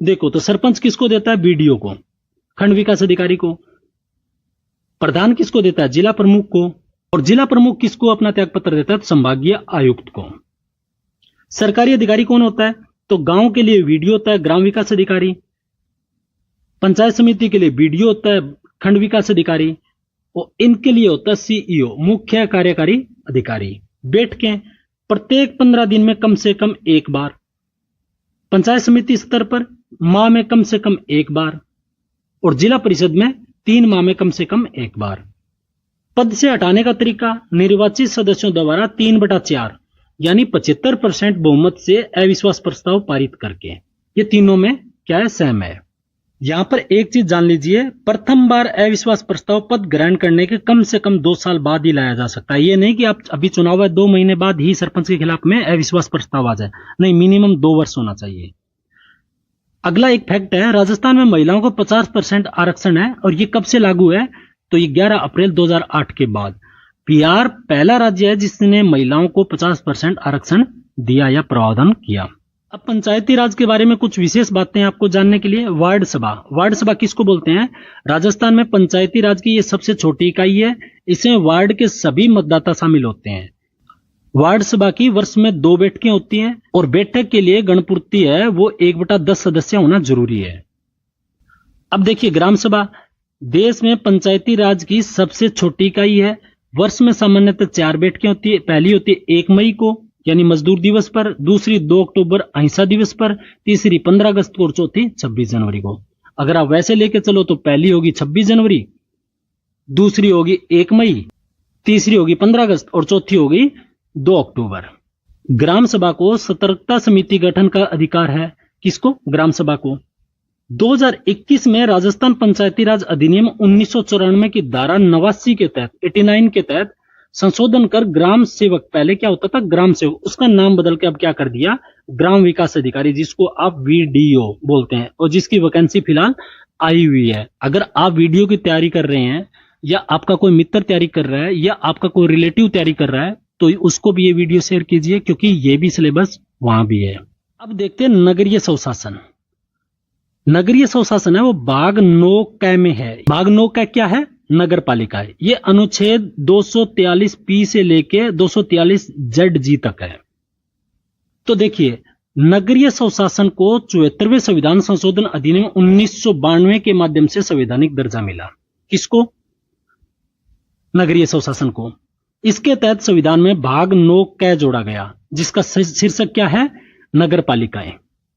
देखो, तो सरपंच किसको देता है? BDO को, खंड विकास अधिकारी को। प्रधान किसको देता है? जिला प्रमुख को। और जिला प्रमुख किसको अपना त्याग पत्र देता है? संभागीय आयुक्त को। सरकारी अधिकारी कौन होता है? तो गांव के लिए VDO होता है, ग्राम विकास अधिकारी। पंचायत समिति के लिए BDO होता है, खंड विकास अधिकारी। और इनके लिए होता है CEO, मुख्य कार्यकारी अधिकारी। बैठकें प्रत्येक 15 दिन में कम से कम एक बार। पंचायत समिति स्तर पर माह में कम से कम एक बार, और जिला परिषद में 3 माह में कम से कम एक बार। पद से हटाने का तरीका, निर्वाचित सदस्यों द्वारा 3/4 यानी 75% बहुमत से अविश्वास प्रस्ताव पारित करके। ये तीनों में क्या है? सहम है। यहां पर एक चीज जान लीजिए, प्रथम बार अविश्वास प्रस्ताव पद ग्रहण करने के कम से कम 2 साल बाद ही लाया जा सकता है। ये नहीं कि आप अभी चुनाव है 2 महीने बाद ही सरपंच के खिलाफ में अविश्वास प्रस्ताव आ जाए, नहीं, मिनिमम 2 वर्ष होना चाहिए। अगला एक फैक्ट है, राजस्थान में महिलाओं को 50% आरक्षण है, और ये कब से लागू है? तो ये 11 अप्रैल 2008 के बाद। बिहार पहला राज्य है जिसने महिलाओं को 50% आरक्षण दिया या प्रावधान किया। अब पंचायती राज के बारे में कुछ विशेष बातें आपको जानने के लिए। वार्ड सभा किसको बोलते हैं? राजस्थान में पंचायती राज की ये सबसे छोटी इकाई है। इसमें वार्ड के सभी मतदाता शामिल होते हैं। वार्ड सभा की वर्ष में 2 बैठकें होती हैं, और बैठक के लिए गणपूर्ति है वो 1/10 सदस्य होना जरूरी है। अब देखिए, ग्राम सभा देश में पंचायती राज की सबसे छोटी इकाई है। वर्ष में सामान्यतः 4 बैठकें होती है। पहली होती है 1 मई को यानी मजदूर दिवस पर, दूसरी 2 अक्टूबर अहिंसा दिवस पर, तीसरी 15 अगस्त को, और चौथी 26 जनवरी को। अगर आप वैसे लेके चलो तो पहली होगी 26 जनवरी, दूसरी होगी 1 मई, तीसरी होगी 15 अगस्त, और चौथी होगी 2 अक्टूबर। ग्राम सभा को सतर्कता समिति गठन का अधिकार है। किसको? ग्राम सभा को। 2021 में राजस्थान पंचायती राज अधिनियम 1994 की धारा 89 के तहत 89 के तहत संशोधन कर ग्राम सेवक, पहले क्या होता था ग्राम सेवक, उसका नाम बदल के अब क्या कर दिया, ग्राम विकास अधिकारी, जिसको आप वीडीओ बोलते हैं, और जिसकी वैकेंसी फिलहाल आई हुई है। अगर आप वीडियो की तैयारी कर रहे हैं, या आपका कोई मित्र तैयारी कर रहा है, या आपका कोई रिलेटिव तैयारी कर रहा है, तो उसको भी ये वीडियो शेयर कीजिए, क्योंकि ये भी सिलेबस वहां भी है। अब देखते हैं नगरीय स्वशासन। नगरीय स्वशासन है वो भाग 9 क में है। भाग 9 क क्या है? नगर पालिका है। ये अनुच्छेद 243 पी से लेके 243 जेड जी तक है। तो देखिए, नगरीय स्वशासन को 74वें संविधान संशोधन अधिनियम 1992 के माध्यम से संवैधानिक दर्जा मिला। किसको? नगरीय स्वशासन को। इसके तहत संविधान में भाग 9 क जोड़ा गया, जिसका शीर्षक क्या है? नगर पालिकाएं।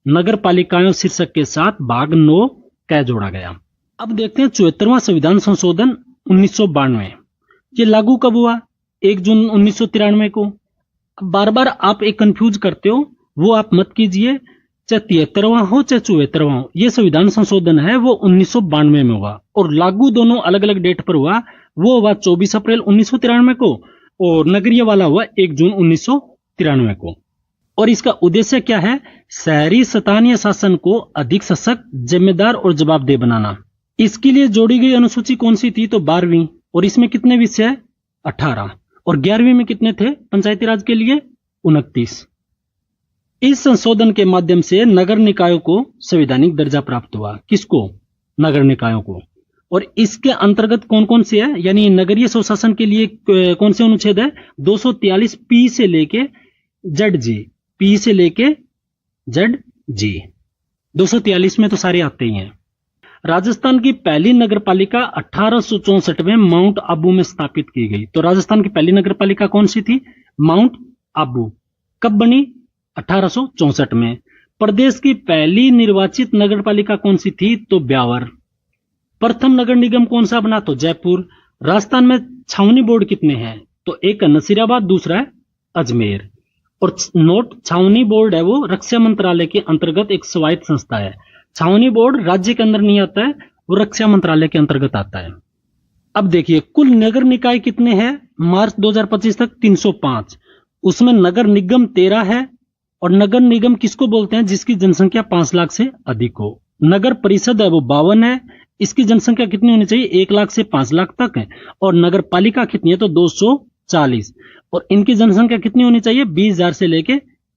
नगर पालिकाओं शीर्षक के साथ भाग 9 क जोड़ा गया। अब देखते हैं 74वां संविधान संशोधन 1992। ये लागू कब हुआ? 1 जून 1993 को। बार बार आप एक कंफ्यूज करते हो, वो आप मत कीजिए। चाहे 73वां हो चाहे 74वां हो, ये संविधान संशोधन है वो 1992 में हुआ, और लागू दोनों अलग अलग डेट पर हुआ। वो हुआ 24 अप्रैल 1993 को, और नगरीय वाला हुआ 1 जून 1993 को। और इसका उद्देश्य क्या है? शहरी स्थानीय शासन को अधिक सशक्त, जिम्मेदार और जवाबदेह बनाना। इसके लिए जोड़ी गई अनुसूची कौन सी थी? तो 12वीं। और इसमें कितने विषय? 18। और 11वीं में कितने थे पंचायती राज के लिए? 29। इस संशोधन के माध्यम से नगर निकायों को संवैधानिक दर्जा प्राप्त हुआ। किसको? नगर निकायों को। और इसके अंतर्गत कौन कौन से है, यानी नगरीय स्वशासन के लिए कौन से अनुच्छेद है? 243 पी से लेके जेड जी। पी से लेके जेड जी। 243 में तो सारे आते ही हैं। राजस्थान की पहली नगरपालिका 1864 में माउंट आबू में स्थापित की गई। तो राजस्थान की पहली नगरपालिका कौन सी थी? माउंट आबू। कब बनी? 1864 में। प्रदेश की पहली निर्वाचित नगरपालिका कौन सी थी? तो ब्यावर। प्रथम नगर निगम कौन सा बना? तो जयपुर। राजस्थान में छावनी बोर्ड कितने हैं? तो एक है नसीराबाद, दूसरा है अजमेर। और नोट, छावनी बोर्ड है वो रक्षा मंत्रालय के अंतर्गत एक स्वायत्त संस्था है। छावनी बोर्ड राज्य के अंदर नहीं आता है, वो रक्षा मंत्रालय के अंतर्गत आता है। अब देखिए, कुल नगर निकाय कितने हैं मार्च 2025 तक? 305। उसमें नगर निगम 13 है। और नगर निगम किसको बोलते हैं? जिसकी जनसंख्या 5 लाख से अधिक हो। नगर परिषद है वो 52 है। इसकी जनसंख्या कितनी होनी चाहिए? 1 लाख से 5 लाख तक है। और नगर पालिका कितनी है? तो 240। और इनकी जनसंख्या कितनी होनी चाहिए? 20,000 से लेके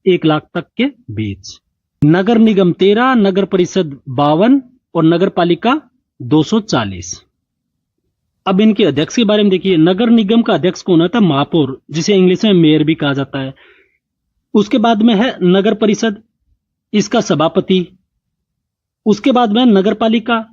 1 लाख तक के बीच। नगर निगम 13, नगर परिषद 52 और नगर पालिका 240। अब इनके अध्यक्ष के बारे में देखिए। नगर निगम का अध्यक्ष कौन होता है? महापौर, जिसे इंग्लिश में मेयर भी कहा जाता है। उसके बाद में है नगर परिषद, इसका सभापति। उसके बाद में नगर पालिका,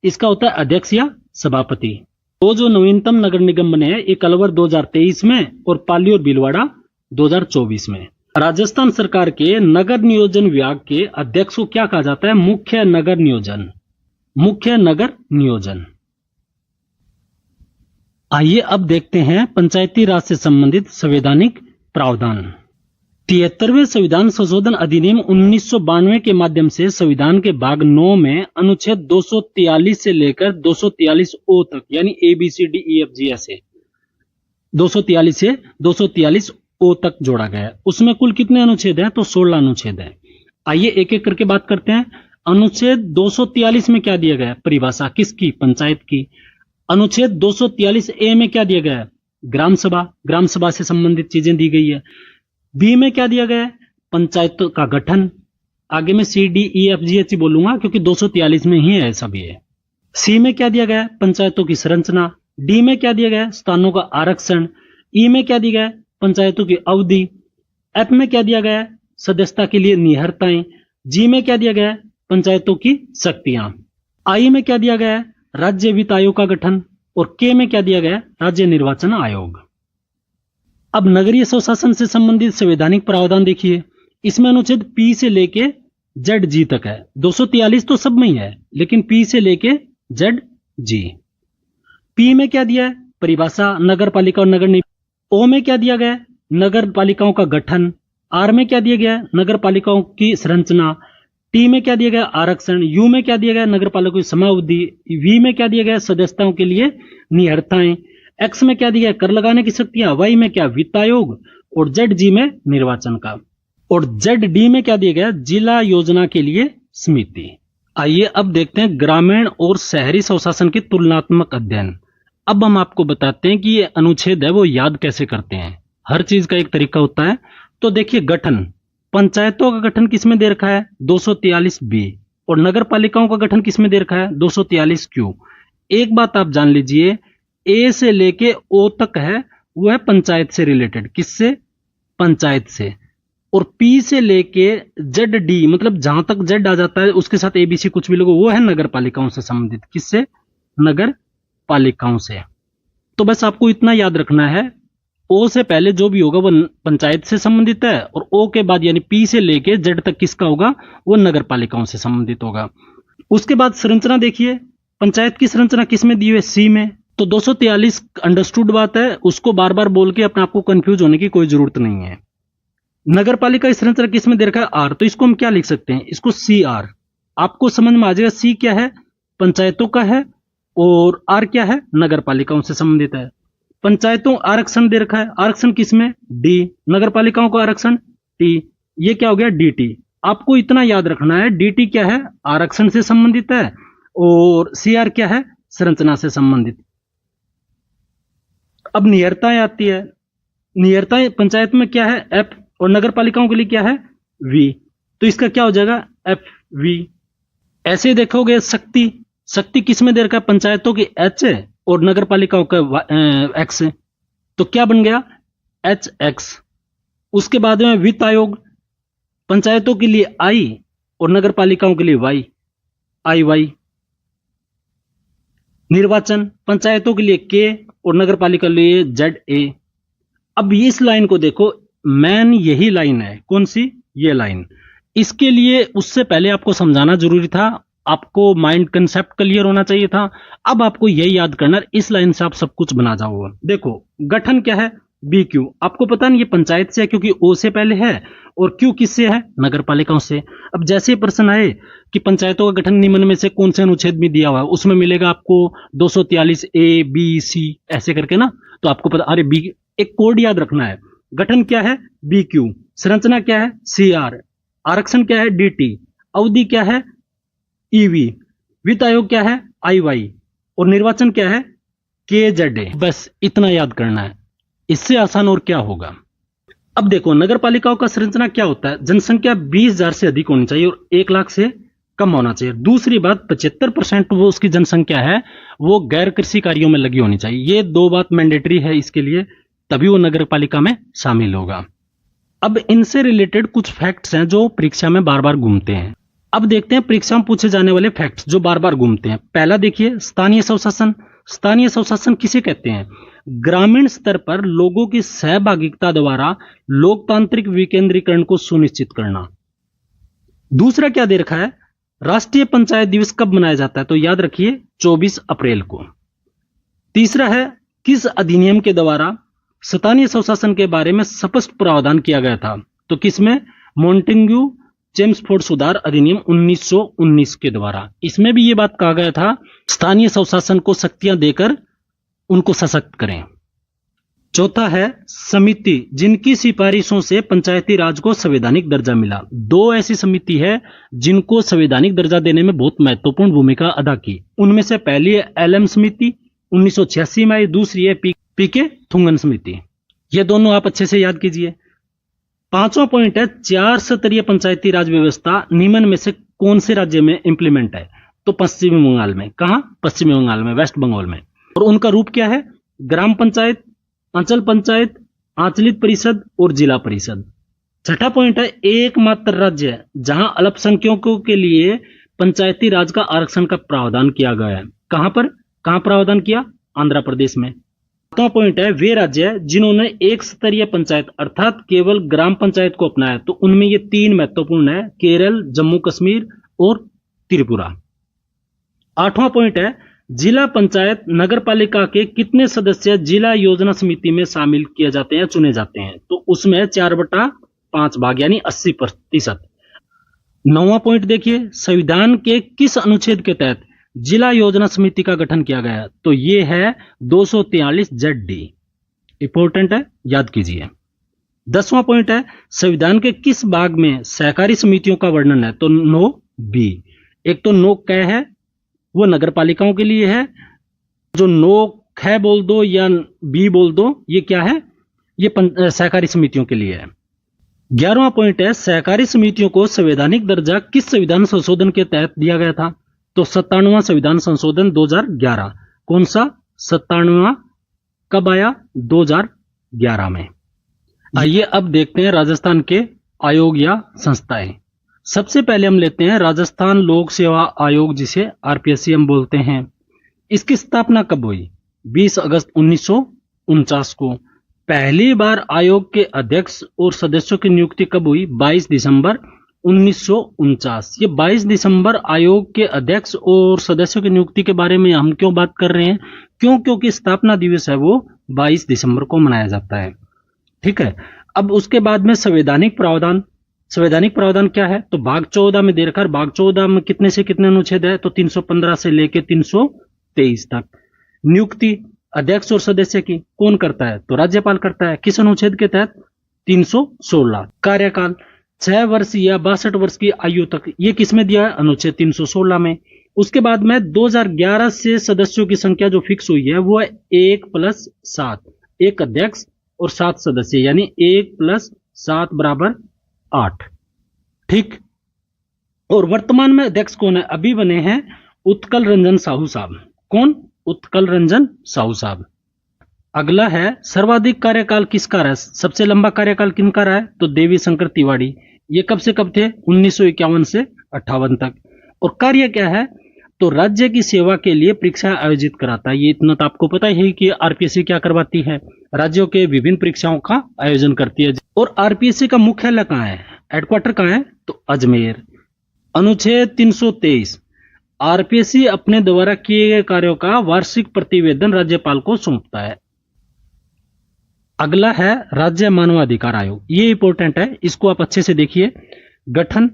इसका होता है अध्यक्ष या सभापति। वो जो नवीनतम नगर निगम बने हैं, एक अलवर 2023 में और पाली और भीलवाड़ा 2024 में। राजस्थान सरकार के नगर नियोजन विभाग के अध्यक्ष को क्या कहा जाता है? मुख्य नगर नियोजन। मुख्य नगर नियोजन। आइए अब देखते हैं पंचायती राज से संबंधित संवैधानिक प्रावधान। 73वें संविधान संशोधन अधिनियम 1992 के माध्यम से संविधान के भाग 9 में अनुच्छेद 243 से लेकर 243 ओ तक, यानी ABCDEFG ऐसे 243 से 243 ओ तक जोड़ा गया है। उसमें कुल कितने अनुच्छेद हैं? तो 16 अनुच्छेद हैं। आइए एक एक करके बात करते हैं। अनुच्छेद 243 में क्या दिया गया है? परिभाषा किसकी? पंचायत की। अनुच्छेद 243 ए में क्या दिया गया है? ग्राम सभा। ग्राम सभा से संबंधित चीजें दी गई है। बी में क्या दिया गया है? पंचायत का गठन। आगे में CDEFGH बोलूंगा क्योंकि 243 में ही है सभी है। सी में क्या दिया गया है? पंचायतों की संरचना। डी में क्या दिया गया है? स्थानों का आरक्षण। ई में क्या दिया गया है? पंचायतों की अवधि। एफ में क्या दिया गया है? सदस्यता के लिए निहरताएं। जी में क्या दिया गया है? पंचायतों की शक्तियां। आई में क्या दिया गया है? राज्य वित्त आयोग का गठन। और के में क्या दिया गया है? राज्य निर्वाचन आयोग। अब नगरीय स्वशासन से संबंधित संवैधानिक प्रावधान देखिए। इसमें अनुच्छेद पी से लेके जेड जी तक है। 243 तो सब में ही है, लेकिन पी से लेके जेड जी। पी में क्या दिया है? परिभाषा, नगर पालिका और नगर निगम। ओ में क्या दिया गया है? नगर पालिकाओं का गठन। आर में क्या दिया गया है, नगर पालिकाओं की संरचना। टी में क्या दिया गया, आरक्षण। यू में क्या दिया गया, नगर पालिकाओं की समावधि। वी में क्या दिया गया, सदस्यताओं के लिए निहरताएं। एक्स में क्या दिया गया, कर लगाने की शक्तियां। वाई में क्या, वित्त आयोग। और जेड जी में निर्वाचन का। और जेड डी में क्या दिया गया, जिला योजना के लिए समिति। आइए अब देखते हैं ग्रामीण और शहरी स्वशासन की तुलनात्मक अध्ययन। अब हम आपको बताते हैं कि ये अनुच्छेद है वो याद कैसे करते हैं। हर चीज का एक तरीका होता है। तो देखिए, गठन, पंचायतों का गठन किसमें दे रखा है, 243 बी। और नगर पालिकाओं का गठन किसमें दे रखा है, 243 क्यू। एक बात आप जान लीजिए, ए से लेके ओ तक है वो है पंचायत से रिलेटेड। किससे, पंचायत से। और पी से लेके जेड डी, मतलब जहां तक जेड आ जाता है उसके साथ एबीसी कुछ भी लोगो, वो है नगर पालिकाओं से संबंधित। किससे, नगर पालिकाओं से। तो बस आपको इतना याद रखना है, ओ से पहले जो भी होगा वो पंचायत से संबंधित है, और ओ के बाद यानी पी से लेके जेड तक किसका होगा, वो नगर पालिकाओं से संबंधित होगा। उसके बाद संरचना देखिए, पंचायत की संरचना किसमें दी हुई है, सी में। तो 243 अंडरस्टूड बात है, उसको बार बार बोल के अपने आपको कंफ्यूज होने की कोई जरूरत नहीं है। नगर पालिका की संरचना किसमें दे रखा है, आर। तो इसको हम क्या लिख सकते हैं, इसको सी आर। आपको समझ में आ जाएगा, सी क्या है, पंचायतों का है, और आर क्या है, नगर पालिकाओं से संबंधित है। पंचायतों आरक्षण दे रखा है, आरक्षण किसमें, डी। नगर पालिकाओं का आरक्षण, टी। ये क्या हो गया, डीटी। आपको इतना याद रखना है, डीटी क्या है, आरक्षण से संबंधित है, और सीआर क्या है, संरचना से संबंधित। अब नियरताएं आती है। नियरताएं पंचायत में क्या है, एफ। और नगर पालिकाओं के लिए क्या है, वी। तो इसका क्या हो जाएगा, एफ वी। ऐसे देखोगे, शक्ति, शक्ति किसमें दे रखा है, पंचायतों की एच है, और नगर पालिकाओं का एक्स है। तो क्या बन गया, एच एक्स। उसके बाद में वित्त आयोग, पंचायतों के लिए आई और नगर पालिकाओं के लिए वाई, आई वाई। निर्वाचन, पंचायतों के लिए के और नगर पालिका के लिए जेड ए। अब इस लाइन को देखो, मैन यही लाइन है, कौन सी, ये लाइन। इसके लिए उससे पहले आपको समझाना जरूरी था, आपको माइंड कंसेप्ट क्लियर होना चाहिए था। अब आपको यही याद करना, इस लाइन से आप सब कुछ बना जाओगे। देखो, गठन क्या है, बी क्यू। आपको पता नहीं ये पंचायत से है क्योंकि ओ से पहले है, और क्यू किससे है, नगर पालिकाओं से। अब जैसे प्रश्न आए कि पंचायतों का गठन निम्न में से कौन से अनुच्छेद में दिया हुआ है, उसमें मिलेगा आपको 243 ए बी सी ऐसे करके ना। तो आपको पता, अरे बी, एक कोड याद रखना है। गठन क्या है, बी क्यू। संरचना क्या है, सी आर। आरक्षण क्या है, डी टी। अवधि क्या है, ईवी। वित्त आयोग क्या है, आई वाई। और निर्वाचन क्या है, के जेड ए। बस इतना याद करना है, इससे आसान और क्या होगा। अब देखो, नगर पालिकाओं का संरचना क्या होता है, जनसंख्या 20,000 से अधिक होनी चाहिए और 1 लाख से कम होना चाहिए। दूसरी बात, 75% वो उसकी जनसंख्या है वो गैर कृषि कार्यों में लगी होनी चाहिए। ये दो बात मैंडेटरी है इसके लिए, तभी वो नगर पालिका में शामिल होगा। अब इनसे रिलेटेड कुछ फैक्ट्स हैं जो परीक्षा में बार बार घूमते हैं। अब देखते हैं परीक्षा में पूछे जाने वाले फैक्ट्स जो बार बार घूमते हैं। पहला देखिए, स्थानीय स्वशासन। स्थानीय स्वशासन किसे कहते हैं, ग्रामीण स्तर पर लोगों की सहभागिता द्वारा लोकतांत्रिक विकेंद्रीकरण को सुनिश्चित करना। दूसरा क्या दे रखा है, राष्ट्रीय पंचायत दिवस कब मनाया जाता है, तो याद रखिए 24 अप्रैल को। तीसरा है, किस अधिनियम के द्वारा स्थानीय स्वशासन के बारे में स्पष्ट प्रावधान किया गया था, तो किसमें, मॉन्टेग्यू चेम्सफोर्ड सुधार अधिनियम 1919 के द्वारा। इसमें भी ये बात कहा गया था, स्थानीय स्वशासन को शक्तियां देकर उनको सशक्त करें। चौथा है, समिति जिनकी सिफारिशों से पंचायती राज को संवैधानिक दर्जा मिला। दो ऐसी समिति है जिनको संवैधानिक दर्जा देने में बहुत महत्वपूर्ण भूमिका अदा की। उनमें से पहली है एलएम समिति 1986 में आई, दूसरी है पीके थुंगन समिति। ये दोनों आप अच्छे से याद कीजिए। पांचवा पॉइंट है, 4 स्तरीय पंचायती राज व्यवस्था निम्न में से कौन से राज्य में इंप्लीमेंट है, तो पश्चिमी बंगाल में। कहां, पश्चिमी बंगाल में, वेस्ट बंगाल में। और उनका रूप क्या है, ग्राम पंचायत, अंचल पंचायत, आंचलिक परिषद और जिला परिषद। छठा पॉइंट है, एकमात्र राज्य जहां अल्पसंख्यकों के लिए पंचायती राज का आरक्षण का प्रावधान किया गया है। कहां पर, कहां प्रावधान किया, आंध्र प्रदेश में। सातवां पॉइंट है, वे राज्य जिन्होंने एक स्तरीय पंचायत अर्थात केवल ग्राम पंचायत को अपनाया, तो उनमें ये 3 महत्वपूर्ण है, केरल, जम्मू कश्मीर और त्रिपुरा। आठवां पॉइंट है, जिला पंचायत नगर पालिका के कितने सदस्य जिला योजना समिति में शामिल किए जाते हैं, चुने जाते हैं, तो उसमें 4/5 5 भाग यानी 80%। 9वां पॉइंट देखिए, संविधान के किस अनुच्छेद के तहत जिला योजना समिति का गठन किया गया? तो ये है 243 ZD। इंपॉर्टेंट है, याद कीजिए। 10वां पॉइंट है, संविधान के किस भाग में सहकारी समितियों का वर्णन है? तो 9B। एक तो 9K है, वो नगर पालिकाओं के लिए है। जो 9ख बोल दो या B बोल दो, ये क्या है? ये सहकारी समितियों के लिए है। 11वां पॉइंट है, सहकारी समितियों को संवैधानिक दर्जा किस संविधान संशोधन के तहत दिया गया था? तो 97वां संविधान संशोधन 2011। कौन सा 97वां? कब आया? 2011 में। आइए अब देखते हैं राजस्थान के आयोग या संस्थाएं। सबसे पहले हम लेते हैं राजस्थान लोक सेवा आयोग, जिसे RPSC हम बोलते हैं। इसकी स्थापना कब हुई? 20 अगस्त 1949 को। पहली बार आयोग के अध्यक्ष और सदस्यों की नियुक्ति कब हुई? 22 दिसंबर 1949। ये 22 दिसंबर आयोग के अध्यक्ष और सदस्यों की नियुक्ति के बारे में हम क्यों बात कर रहे हैं? क्योंकि स्थापना दिवस है वो 22 दिसंबर को मनाया जाता है। ठीक है। अब उसके बाद में संवैधानिक प्रावधान। संवैधानिक प्रावधान क्या है? तो भाग 14 में दे रखा है। भाग 14 में कितने से कितने अनुच्छेद है? तो 315 से लेके 323 तक। नियुक्ति अध्यक्ष और सदस्य की कौन करता है? तो राज्यपाल करता है। किस अनुच्छेद के तहत? 316। कार्यकाल 6 वर्ष या 62 वर्ष की आयु तक, ये किसमें दिया है? अनुच्छेद 316 में। उसके बाद में 2011 से सदस्यों की संख्या जो फिक्स हुई है वो है 1+7। एक अध्यक्ष और 7 सदस्य, यानी 1+7 = 8। ठीक। और वर्तमान में अध्यक्ष कौन है? अभी बने हैं उत्कल रंजन साहू साहब। कौन? उत्कल रंजन साहू साहब। अगला है सर्वाधिक कार्यकाल किसका रहा है? सबसे लंबा कार्यकाल किनका रहा है? तो देवी शंकर तिवारी। ये कब से कब थे? 1951 से 58 तक। और कार्य क्या है? तो राज्य की सेवा के लिए परीक्षा आयोजित कराता है। ये इतना तो आपको पता ही है कि RPSC क्या करवाती है, राज्यों के विभिन्न परीक्षाओं का आयोजन करती है। और RPSC का मुख्यालय कहाँ है? हेडक्वार्टर कहाँ है? तो अजमेर। अनुच्छेद 323, RPSC अपने द्वारा किए गए कार्यों का वार्षिक प्रतिवेदन राज्यपाल को सौंपता है। अगला है राज्य मानवाधिकार आयोग। ये इंपॉर्टेंट है, इसको आप अच्छे से देखिए। गठन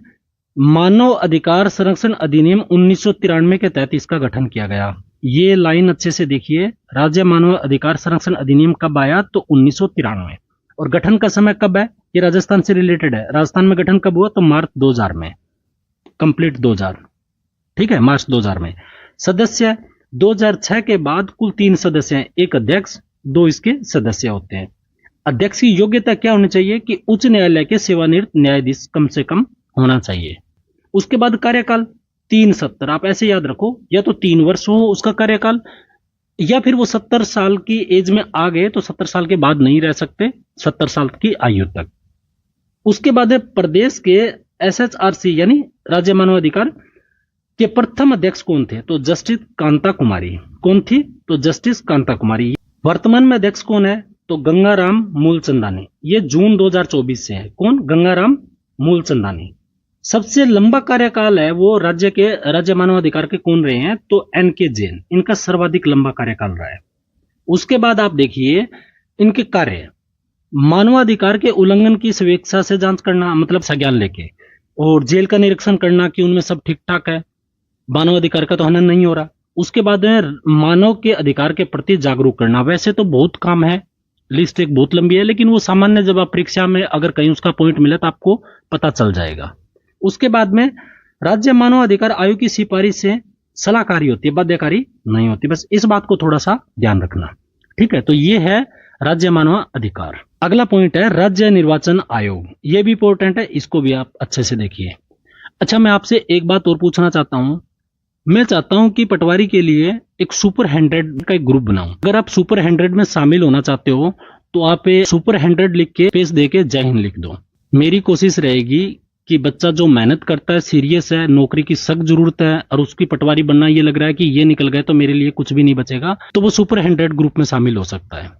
मानव अधिकार संरक्षण अधिनियम 1993 के तहत इसका गठन किया गया। ये लाइन अच्छे से देखिए। राज्य मानव अधिकार संरक्षण अधिनियम कब आया? तो 1993। और गठन का समय कब है? ये राजस्थान से रिलेटेड है। राजस्थान में गठन कब हुआ? तो मार्च 2000 में, कंप्लीट 2000। ठीक है, मार्च 2000 में। सदस्य 2006 के बाद कुल 3 सदस्य हैं। एक अध्यक्ष, 2 इसके सदस्य होते हैं। अध्यक्ष की योग्यता क्या होनी चाहिए? कि उच्च न्यायालय के सेवानिवृत्त न्यायाधीश कम से कम होना चाहिए। उसके बाद कार्यकाल 3 सत्र, आप ऐसे याद रखो, या तो 3 वर्ष हो उसका कार्यकाल, या फिर वो 70 साल की एज में आ गए तो 70 साल के बाद नहीं रह सकते, 70 साल की आयु तक। उसके बाद है प्रदेश के SHRC यानी राज्य मानवाधिकार के प्रथम अध्यक्ष कौन थे? तो जस्टिस कांता कुमारी। कौन थी? तो जस्टिस कांता कुमारी। वर्तमान में अध्यक्ष कौन है? तो गंगाराम मूलचंदानी। ये जून 2024 से है। कौन? गंगाराम मूलचंदानी। सबसे लंबा कार्यकाल है वो राज्य मानवाधिकार के कौन रहे हैं? तो NK जैन। इनका सर्वाधिक लंबा कार्यकाल रहा है। उसके बाद आप देखिए इनके कार्य, मानवाधिकार के उल्लंघन की स्वेच्छा से जांच करना, मतलब संज्ञान लेके, और जेल का निरीक्षण करना कि उनमें सब ठीक ठाक है, मानवाधिकार का तो हनन नहीं हो रहा। उसके बाद में मानव के अधिकार के प्रति जागरूक करना। वैसे तो बहुत काम है, लिस्ट एक बहुत लंबी है, लेकिन वो सामान्य जब आप परीक्षा में अगर कहीं उसका पॉइंट मिले तो आपको पता चल जाएगा। उसके बाद में राज्य मानवाधिकार आयोग की सिफारिश से सलाहकारी होती है, बाध्यकारी नहीं होती। बस इस बात को थोड़ा सा ध्यान रखना। ठीक है, तो ये है राज्य मानव अधिकार। अगला पॉइंट है राज्य निर्वाचन आयोग। ये भी इंपॉर्टेंट है, इसको भी आप अच्छे से देखिए। अच्छा, मैं आपसे एक बात और पूछना चाहता हूं। मैं चाहता हूं कि पटवारी के लिए एक सुपर 100 का एक ग्रुप बनाऊं। अगर आप सुपर 100 में शामिल होना चाहते हो तो आप सुपर 100 लिख के पेज दे के जय हिंद लिख दो। मेरी कोशिश रहेगी कि बच्चा जो मेहनत करता है, सीरियस है, नौकरी की सख्त जरूरत है, और उसकी पटवारी बनना ये लग रहा है कि ये निकल गए तो मेरे लिए कुछ भी नहीं बचेगा, तो वो सुपर 100 ग्रुप में शामिल हो सकता है।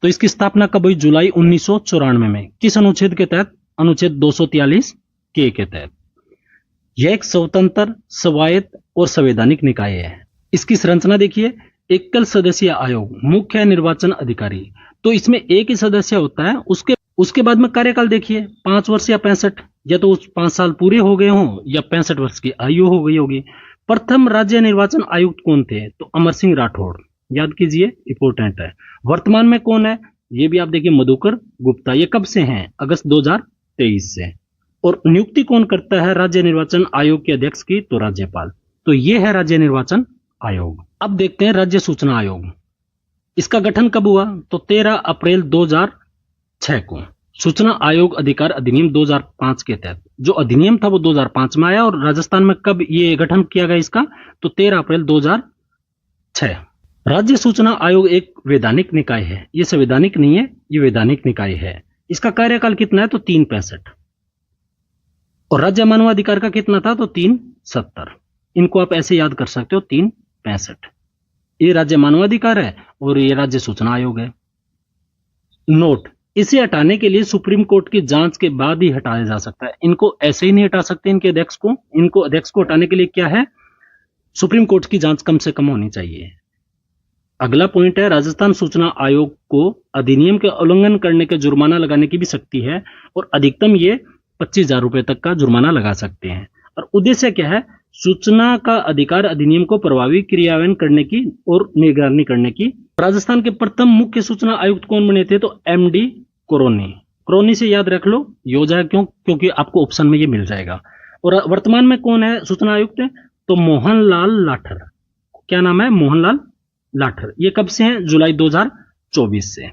तो इसकी स्थापना कब हुई? जुलाई 1994 में। किस अनुच्छेद के तहत? अनुच्छेद 243 के तहत। यह एक स्वतंत्र, स्वायत्त और संवैधानिक निकाय है। इसकी संरचना देखिए। एकल सदस्यीय आयोग, मुख्य निर्वाचन अधिकारी, तो इसमें एक ही सदस्य होता है। उसके बाद में कार्यकाल देखिए 5 वर्ष या 65, या तो 5 साल पूरे हो गए हों या 65 वर्ष की आयु हो गई होगी। प्रथम राज्य निर्वाचन आयुक्त कौन थे? तो अमर सिंह राठौड़, याद कीजिए, इंपोर्टेंट है। वर्तमान में कौन है? ये भी आप देखिए, मधुकर गुप्ता। ये कब से हैं? अगस्त 2023 से। और नियुक्ति कौन करता है राज्य निर्वाचन आयोग के अध्यक्ष की? तो राज्यपाल। तो ये है राज्य निर्वाचन आयोग। अब देखते हैं राज्य सूचना आयोग। इसका गठन कब हुआ? तो 13 अप्रैल 2006 को। सूचना आयोग अधिकार अधिनियम 2005 के तहत, जो अधिनियम था वो 2005 में आया। और राजस्थान में कब ये गठन किया गया इसका? तो 13 अप्रैल 2006। राज्य सूचना आयोग एक वैधानिक निकाय है। ये संवैधानिक नहीं है, ये वैधानिक निकाय है। इसका कार्यकाल कितना है? तो 365। और राज्य मानवाधिकार का कितना था? तो 370। इनको आप ऐसे याद कर सकते हो, 365। ये राज्य मानवाधिकार है और ये राज्य सूचना आयोग है। नोट, इसे हटाने के लिए सुप्रीम कोर्ट की जांच के बाद ही हटाया जा सकता है। इनको ऐसे ही नहीं हटा सकते, इनके अध्यक्ष को। इनको अध्यक्ष को हटाने के लिए क्या है? सुप्रीम कोर्ट की जांच कम से कम होनी चाहिए। अगला पॉइंट है, राजस्थान सूचना आयोग को अधिनियम के उल्लंघन करने के जुर्माना लगाने की भी शक्ति है और अधिकतम ये 25,000 रुपए तक का जुर्माना लगा सकते हैं। और उद्देश्य क्या है? सूचना का अधिकार अधिनियम को प्रभावी क्रियान्वयन करने की और निगरानी करने की। राजस्थान के प्रथम मुख्य सूचना आयुक्त कौन बने थे? तो एमडी कोरोनी। कोरोनी से याद रख लो, ये हो जाए क्यों? क्योंकि आपको ऑप्शन में ये मिल जाएगा। और वर्तमान में कौन है सूचना आयुक्त? तो मोहनलाल लाठर। क्या नाम है? मोहनलाल लाठर। ये कब से हैं? जुलाई 2024 से।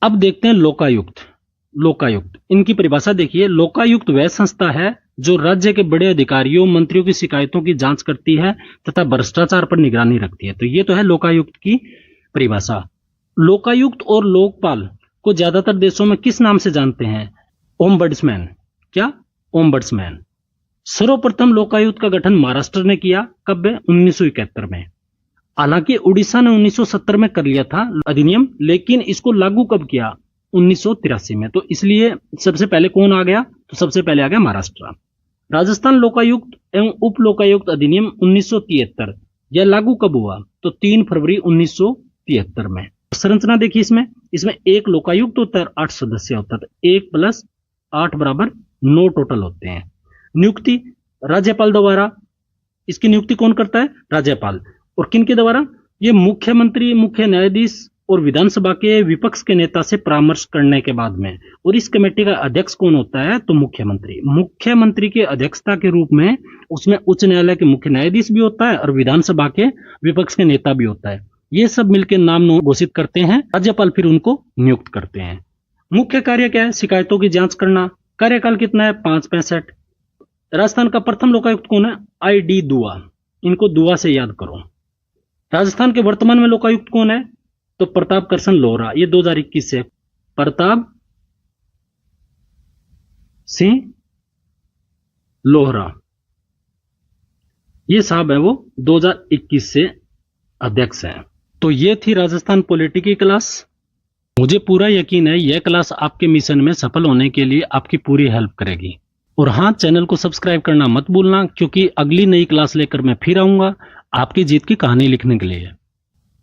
अब देखते हैं लोकायुक्त। लोकायुक्त, इनकी परिभाषा देखिए। लोकायुक्त वह संस्था है जो राज्य के बड़े अधिकारियों मंत्रियों की शिकायतों की जांच करती है तथा भ्रष्टाचार पर निगरानी रखती है। तो ये तो है लोकायुक्त की परिभाषा। लोकायुक्त और लोकपाल को ज्यादातर देशों में किस नाम से जानते हैं? ओम्बड्समैन। क्या? ओम्बड्समैन। सर्वप्रथम लोकायुक्त का गठन महाराष्ट्र ने किया। कब? 1971 में। हालांकि उड़ीसा ने 1970 में कर लिया था अधिनियम, लेकिन इसको लागू कब किया? 1983 में। तो इसलिए सबसे पहले कौन आ गया? तो सबसे पहले आ गया महाराष्ट्र। राजस्थान लोकायुक्त एवं उप लोकायुक्त अधिनियम 1973, यह लागू कब हुआ? तो 3 फरवरी 1973 में। संरचना देखिए, इसमें एक लोकायुक्त होता है, 8 सदस्य होता है। 1 + 8 = 9 टोटल होते हैं। नियुक्ति राज्यपाल द्वारा। इसकी नियुक्ति कौन करता है? राज्यपाल। और किन के द्वारा? ये मुख्यमंत्री, मुख्य न्यायाधीश और विधानसभा के विपक्ष के नेता से परामर्श करने के बाद में। और इस कमेटी का अध्यक्ष कौन होता है? तो मुख्यमंत्री। मुख्यमंत्री के अध्यक्षता के रूप में उसमें उच्च न्यायालय के मुख्य न्यायाधीश भी होता है और विधानसभा के विपक्ष के नेता भी होता है। ये सब मिलकर नाम घोषित करते हैं, राज्यपाल फिर उनको नियुक्त करते हैं। मुख्य कार्य क्या है? शिकायतों की जांच करना। कार्यकाल कितना है? 565। राजस्थान का प्रथम लोकायुक्त कौन है? ID दुआ। इनको दुआ से याद करो। राजस्थान के वर्तमान में लोकायुक्त कौन है? तो प्रताप कृष्ण लोहरा। ये 2021 से। प्रताप सिंह लोहरा, ये साहब है वो 2021 से अध्यक्ष हैं। तो ये थी राजस्थान पॉलिटी की क्लास। मुझे पूरा यकीन है यह क्लास आपके मिशन में सफल होने के लिए आपकी पूरी हेल्प करेगी। और हाँ, चैनल को सब्सक्राइब करना मत भूलना, क्योंकि अगली नई क्लास लेकर मैं फिर आऊंगा आपकी जीत की कहानी लिखने के लिए।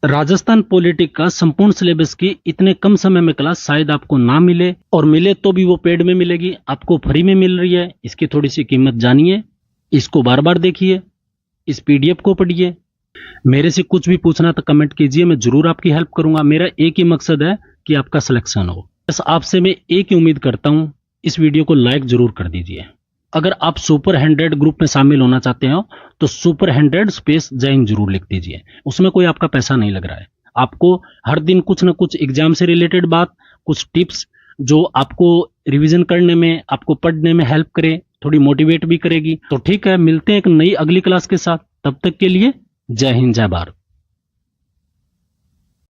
राजस्थान पॉलिटिक का संपूर्ण सिलेबस की इतने कम समय में क्लास शायद आपको ना मिले, और मिले तो भी वो पेड में मिलेगी, आपको फ्री में मिल रही है। इसकी थोड़ी सी कीमत जानिए, इसको बार बार देखिए, इस PDF को पढ़िए। मेरे से कुछ भी पूछना तो कमेंट कीजिए, मैं जरूर आपकी हेल्प करूंगा। मेरा एक ही मकसद है कि आपका सिलेक्शन हो। बस आपसे मैं एक ही उम्मीद करता हूं, इस वीडियो को लाइक जरूर कर दीजिए। अगर आप सुपर 100 ग्रुप में शामिल होना चाहते हो तो सुपर 100 स्पेस जय हिंद जरूर लिख दीजिए। उसमें कोई आपका पैसा नहीं लग रहा है। आपको हर दिन कुछ ना कुछ एग्जाम से रिलेटेड बात, कुछ टिप्स जो आपको रिवीजन करने में, आपको पढ़ने में हेल्प करे, थोड़ी मोटिवेट भी करेगी। तो ठीक है, मिलते हैं एक नई अगली क्लास के साथ। तब तक के लिए जय हिंद, जय भारत।